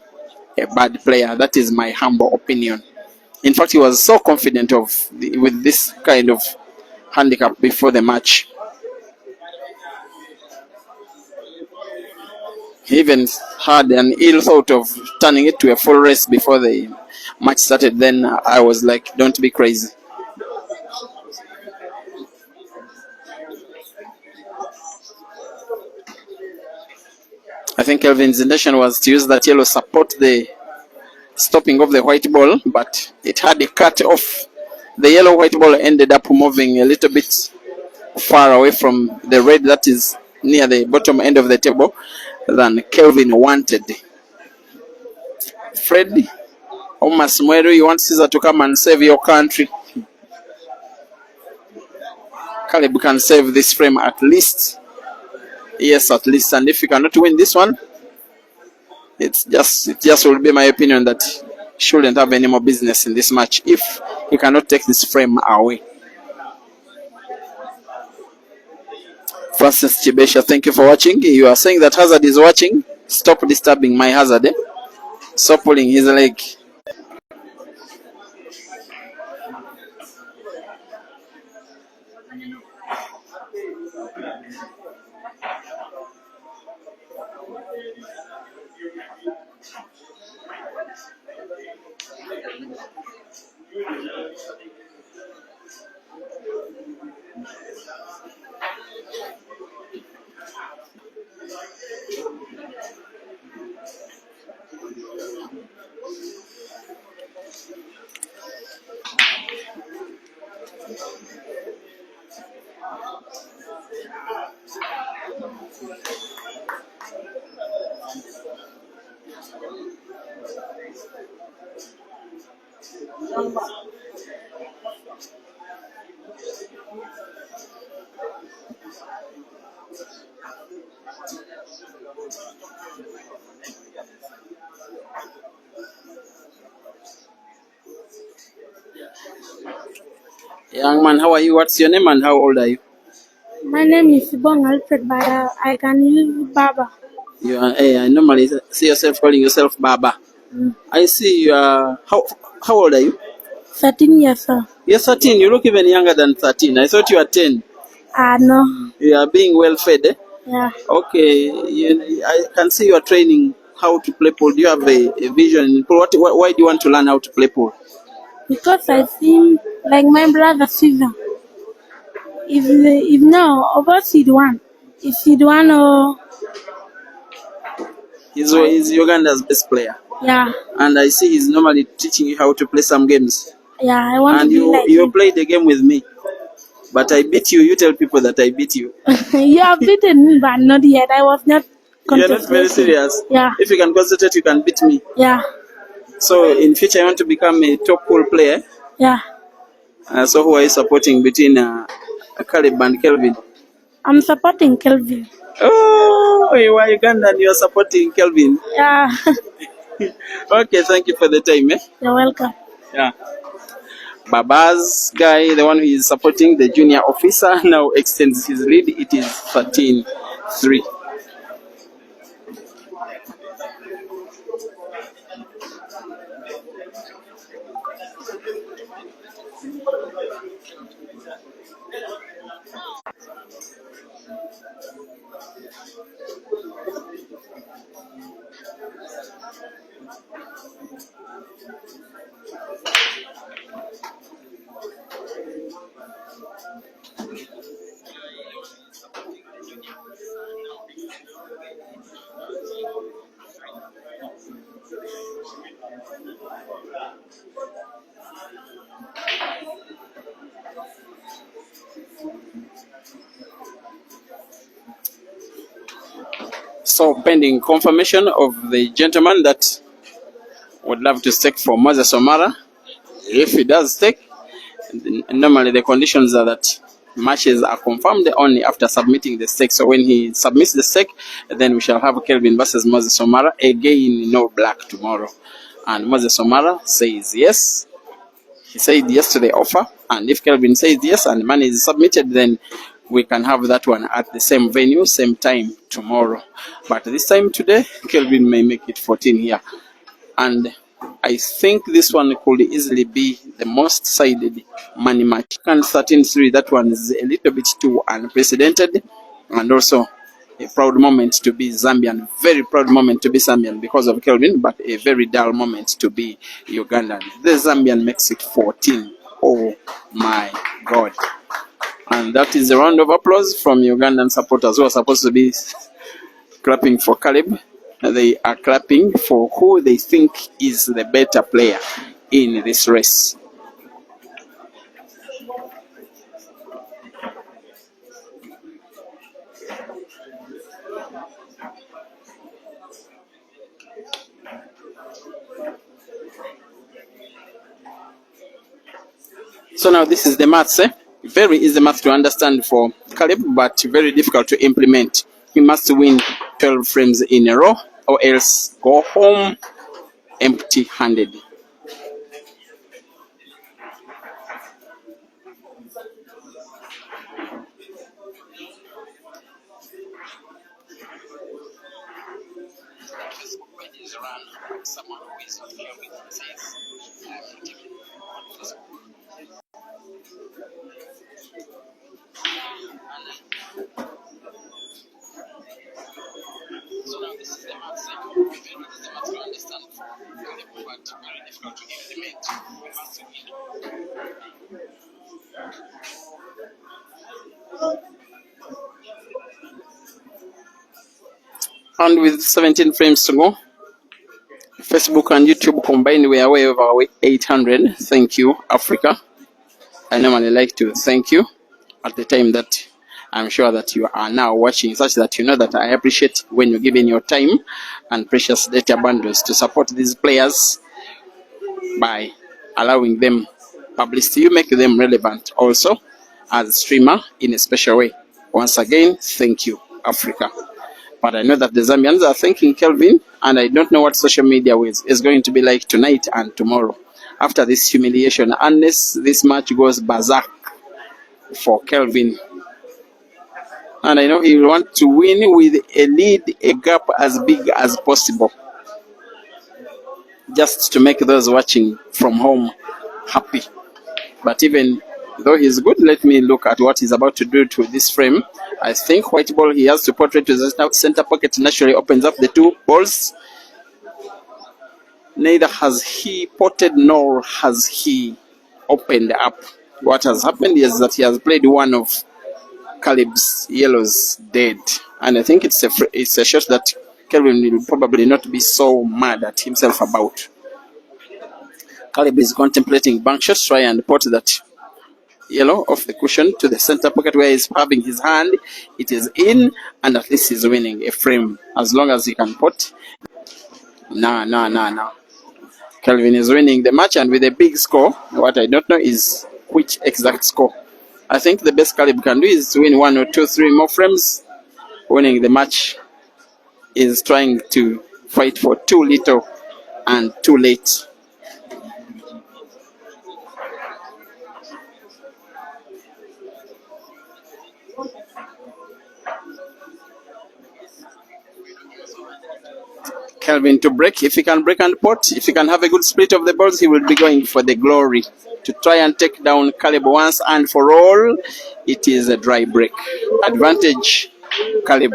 a bad player. That is my humble opinion. In fact, he was so confident with this kind of handicap before the match. He even had an ill thought of turning it to a full race before the match started. Then I was like, don't be crazy. I think Kelvin's intention was to use that yellow support the stopping of the white ball, but it had a cut off. The yellow white ball ended up moving a little bit far away from the red that is near the bottom end of the table than Kelvin wanted. Fred, Omas Mweru, you want Caesar to come and save your country? Caleb can save this frame at least. Yes, at least. And if he cannot win this one, it just will be my opinion that he shouldn't have any more business in this match if he cannot take this frame away. Francis Chibesha, thank you for watching. You are saying that Hazard is watching. Stop disturbing my Hazard. Stop pulling his leg. Young man, how are you? What's your name and how old are you? My name is Bong Alfred, but I can use Baba. You are, I normally see yourself calling yourself Baba. I see you are, how old are you? 13 years old. You're 13, you look even younger than 13. I thought you were 10. No. You are being well fed, eh? Yeah. Okay, I can see you are training how to play pool. Do you have a vision in pool? Why do you want to learn how to play pool? because I seem like my brother Caesar. If now about seed one, if seed one or He's Uganda's best player. yeah, And I see he's normally teaching you how to play some games. yeah, I want And to be like you him. played the game with me. But I beat you. You tell people that I beat you. You have beaten me, but not yet. I was not You're not very contemplating. serious. Yeah, If you can concentrate, you can beat me. yeah, So in future, I want to become a top pool player. yeah. So who are you supporting between Caleb and Kelvin? I'm supporting Kelvin. Oh, you are Ugandan. You are supporting Kelvin. Yeah, Okay, thank you for the time. you're welcome. Yeah. Baba's guy, the one who is supporting the junior officer, now extends his lead. It is 13-3. So pending confirmation of the gentleman that would love to stake for Moses Omara. If he does stake, normally the conditions are that matches are confirmed only after submitting the stake. So when he submits the stake, then we shall have Kelvin versus Moses Omara. Again, no black tomorrow. And Moses Omara says yes. He said yes to the offer. And if Kelvin says yes and money is submitted, then we can have that one at the same venue, same time tomorrow. But this time today, Kelvin may make it 14 here. And I think this one could easily be the most sided money match. And 13-3, that one is a little bit too unprecedented. And also a proud moment to be Zambian. Very proud moment to be Zambian because of Kelvin, but a very dull moment to be Ugandan. The Zambian makes it 14. Oh my God. And that is a round of applause from Ugandan supporters who are supposed to be clapping for Caleb. They are clapping for who they think is the better player in this race. So now this is the maths. Very easy math to understand for Caleb, but very difficult to implement. He must win 12 frames in a row or else go home empty-handed. And with 17 frames to go, Facebook and YouTube combined we are way over 800. Thank you, Africa. I normally like to thank you at the time that I'm sure that you are now watching, such that you know that I appreciate when you give in your time and precious data bundles to support these players by allowing them publicity. You make them relevant also as a streamer in a special way. Once again, thank you, Africa. But I know that the Zambians are thanking Kelvin, and I don't know what social media is going to be like tonight and tomorrow after this humiliation, unless this match goes berserk for Kelvin. And I know he will want to win with a lead, a gap as big as possible, just to make those watching from home happy. But even though he's good, let me look at what he's about to do to this frame. I think white ball he has to portrait to the center pocket naturally opens up the two balls. Neither has he potted nor has he opened up. What has happened is that he has played one of Caleb's yellows dead, and I think it's a shot that Kelvin will probably not be so mad at himself about. Caleb is contemplating bank shot, try and pot that yellow off the cushion to the center pocket where he's having his hand. It is in, and at least he's winning a frame as long as he can pot. Nah. Kelvin is winning the match and with a big score. What I don't know is which exact score. I think the best Caleb can do is to win 1 or 2, 3 more frames. Winning the match is trying to fight for too little and too late. Kelvin to break. If he can break and pot, if he can have a good split of the balls, he will be going for the glory to try and take down Caleb once and for all. It is a dry break. Advantage, Caleb.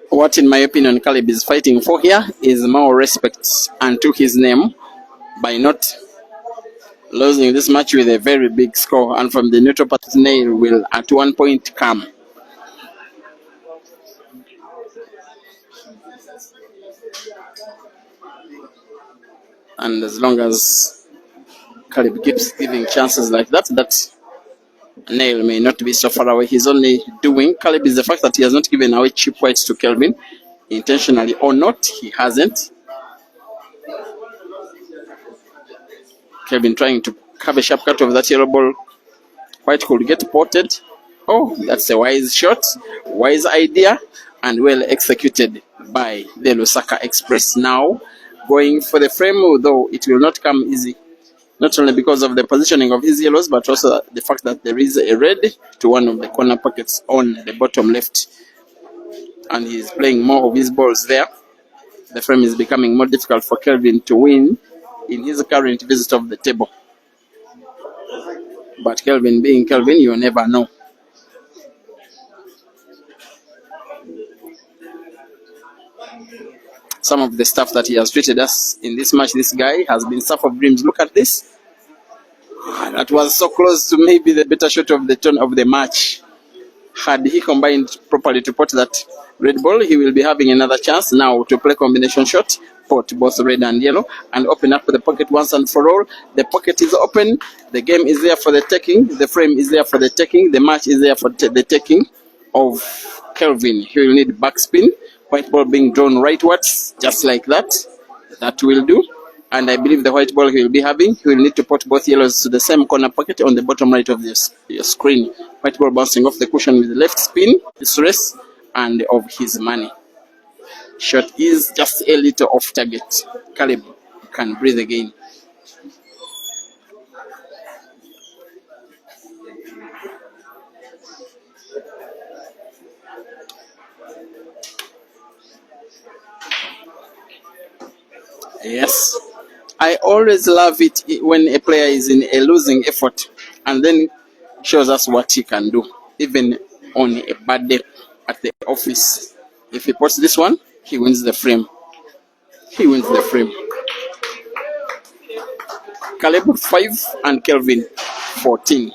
What, in my opinion, Caleb is fighting for here is more respect unto his name by not losing this match with a very big score. And from the neutral part, Nail will at one point come. And as long as Caleb keeps giving chances like that, that Nail may not be so far away. He's only doing, Caleb, is the fact that he has not given away cheap whites to Kelvin, intentionally or not, he hasn't. Kelvin trying to have a sharp cut of that yellow ball. White could get potted. Oh, that's a wise shot, wise idea, and well executed by the Lusaka Express. Now going for the frame, though it will not come easy. Not only because of the positioning of his yellows, but also the fact that there is a red to one of the corner pockets on the bottom left. And he's playing more of his balls there. The frame is becoming more difficult for Kelvin to win in his current visit of the table. But Kelvin being Kelvin, you never know. Some of the stuff that he has treated us in this match, this guy has been stuff of dreams. Look at this. That was so close to maybe the better shot of the turn of the match. Had he combined properly to pot that red ball, he will be having another chance now to play combination shot, pot both red and yellow, and open up the pocket once and for all. The pocket is open. The game is there for the taking. The frame is there for the taking. The match is there for the taking of Kelvin. He will need backspin. White ball being drawn rightwards, just like that. That will do. And I believe the white ball he will be having, he will need to put both yellows to the same corner pocket on the bottom right of your screen. White ball bouncing off the cushion with the left spin, stress, and of his money. Shot is just a little off target. Caleb can breathe again. Yes. I always love it when a player is in a losing effort and then shows us what he can do, even on a bad day at the office. If he puts this one, he wins the frame. He wins the frame. Caleb 5 and Kelvin 14.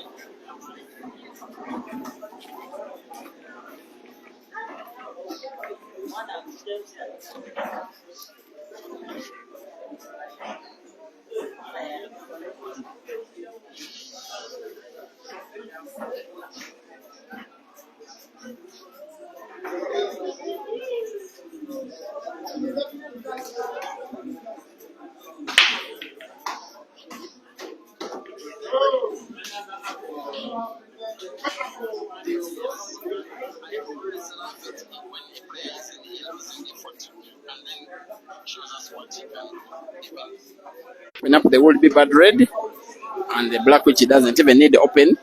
When up there will be bad red and the black, which he doesn't even need to open.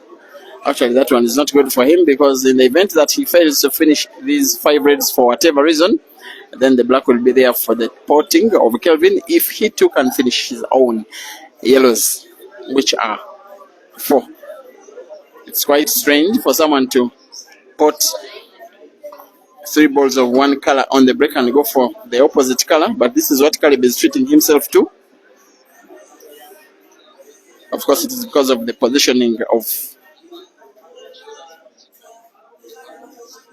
Actually, that one is not good for him because in the event that he fails to finish these 5 reds for whatever reason, then the black will be there for the potting of Kelvin if he too can finish his own yellows, which are 4. It's quite strange for someone to pot 3 balls of one color on the break and go for the opposite color, but this is what Caleb is treating himself to. Of course, it is because of the positioning of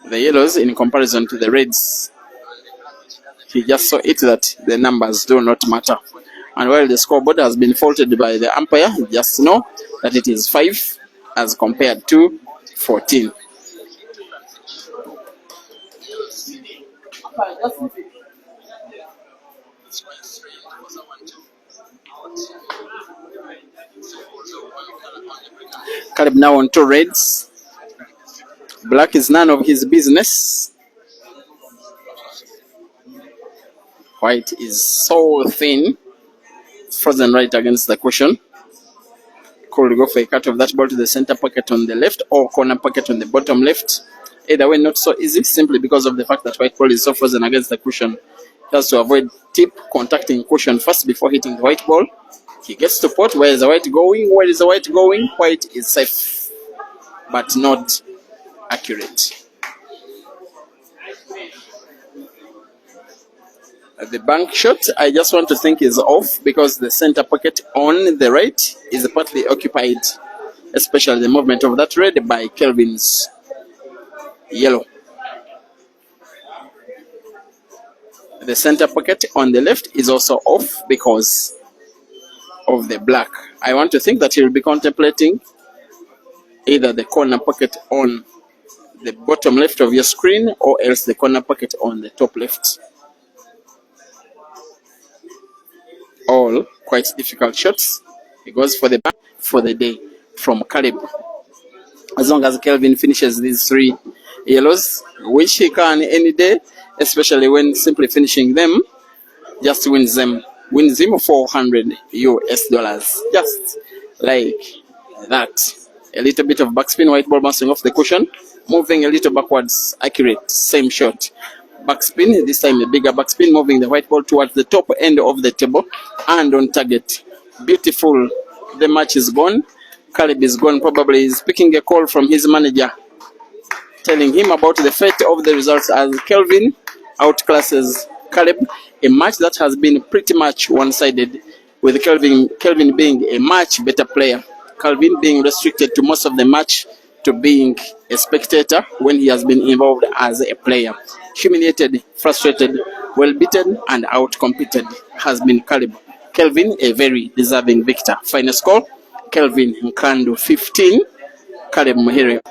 the yellows in comparison to the reds. He just saw it that the numbers do not matter. And while the scoreboard has been faulted by the umpire, just know that it is 5 as compared to 14. Caleb now on 2 reds. Black is none of his business. White is so thin, frozen right against the cushion. Could go for a cut of that ball to the center pocket on the left or corner pocket on the bottom left. Either way, not so easy, simply because of the fact that white ball is so frozen against the cushion. He has to avoid tip contacting cushion first before hitting the white ball. He gets to pot. Where is the white going? Where is the white going? White is safe, but not accurate. The bank shot, I just want to think, is off because the center pocket on the right is partly occupied, especially the movement of that red by Kelvin's yellow. The center pocket on the left is also off because of the black. I want to think that he will be contemplating either the corner pocket on the bottom left of your screen or else the corner pocket on the top left. All quite difficult shots. He goes for the back for the day from Caleb. As long as Kelvin finishes these 3 yellows, which he can any day, especially when simply finishing them, just wins him $400 US, just like that. A little bit of backspin, white ball bouncing off the cushion, moving a little backwards, accurate, same shot. Backspin, this time a bigger backspin, moving the white ball towards the top end of the table and on target. Beautiful. The match is gone. Caleb is gone. Probably is picking a call from his manager, telling him about the fate of the results as Kelvin outclasses Caleb. A match that has been pretty much one-sided, with Kelvin being a much better player. Kelvin being restricted to most of the match to being a spectator when he has been involved as a player. Humiliated, frustrated, well beaten, and out-competed has been Caleb. Kelvin, a very deserving victor. Final score, Kelvin Nkandu 15, Caleb Muhere.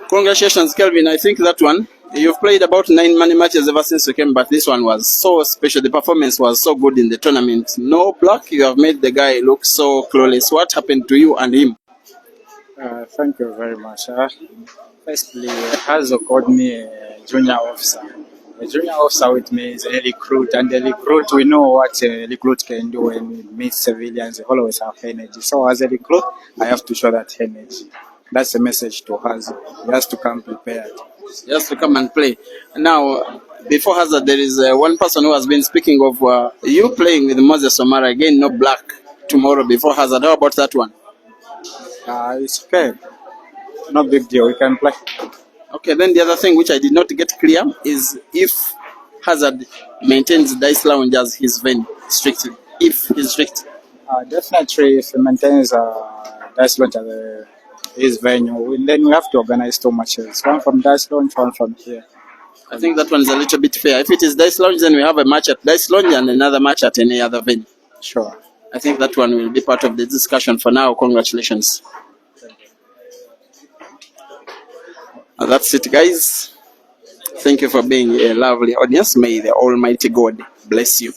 Congratulations, Kelvin. I think that one, you've played about 9 money matches ever since you came, but this one was so special. The performance was so good in the tournament. No black, you have made the guy look so flawless. What happened to you and him? Thank you very much. Firstly, Hazo called me a junior officer. A junior officer with me is a recruit, and the recruit, we know what a recruit can do when we meet civilians. They always have energy. So as a recruit, I have to show that energy. That's the message to Hazo. He has to come prepared. Just to come and play. Now, before Hazard, there is one person who has been speaking of you playing with Moses Omara again, no black tomorrow before Hazard. How about that one? It's okay. No big deal. We can play. Okay, then the other thing which I did not get clear is if Hazard maintains Dice Lounge as his venue strictly. If he's strict. Definitely, if he maintains Dice Launch as his venue, then we have to organize 2 matches. One from Dice Launch, one from here. I think that one is a little bit fair. If it is Dice Lounge, then we have a match at Dice Lounge and another match at any other venue. Sure. I think that one will be part of the discussion for now. Congratulations. That's it, guys. Thank you for being a lovely audience. May the Almighty God bless you.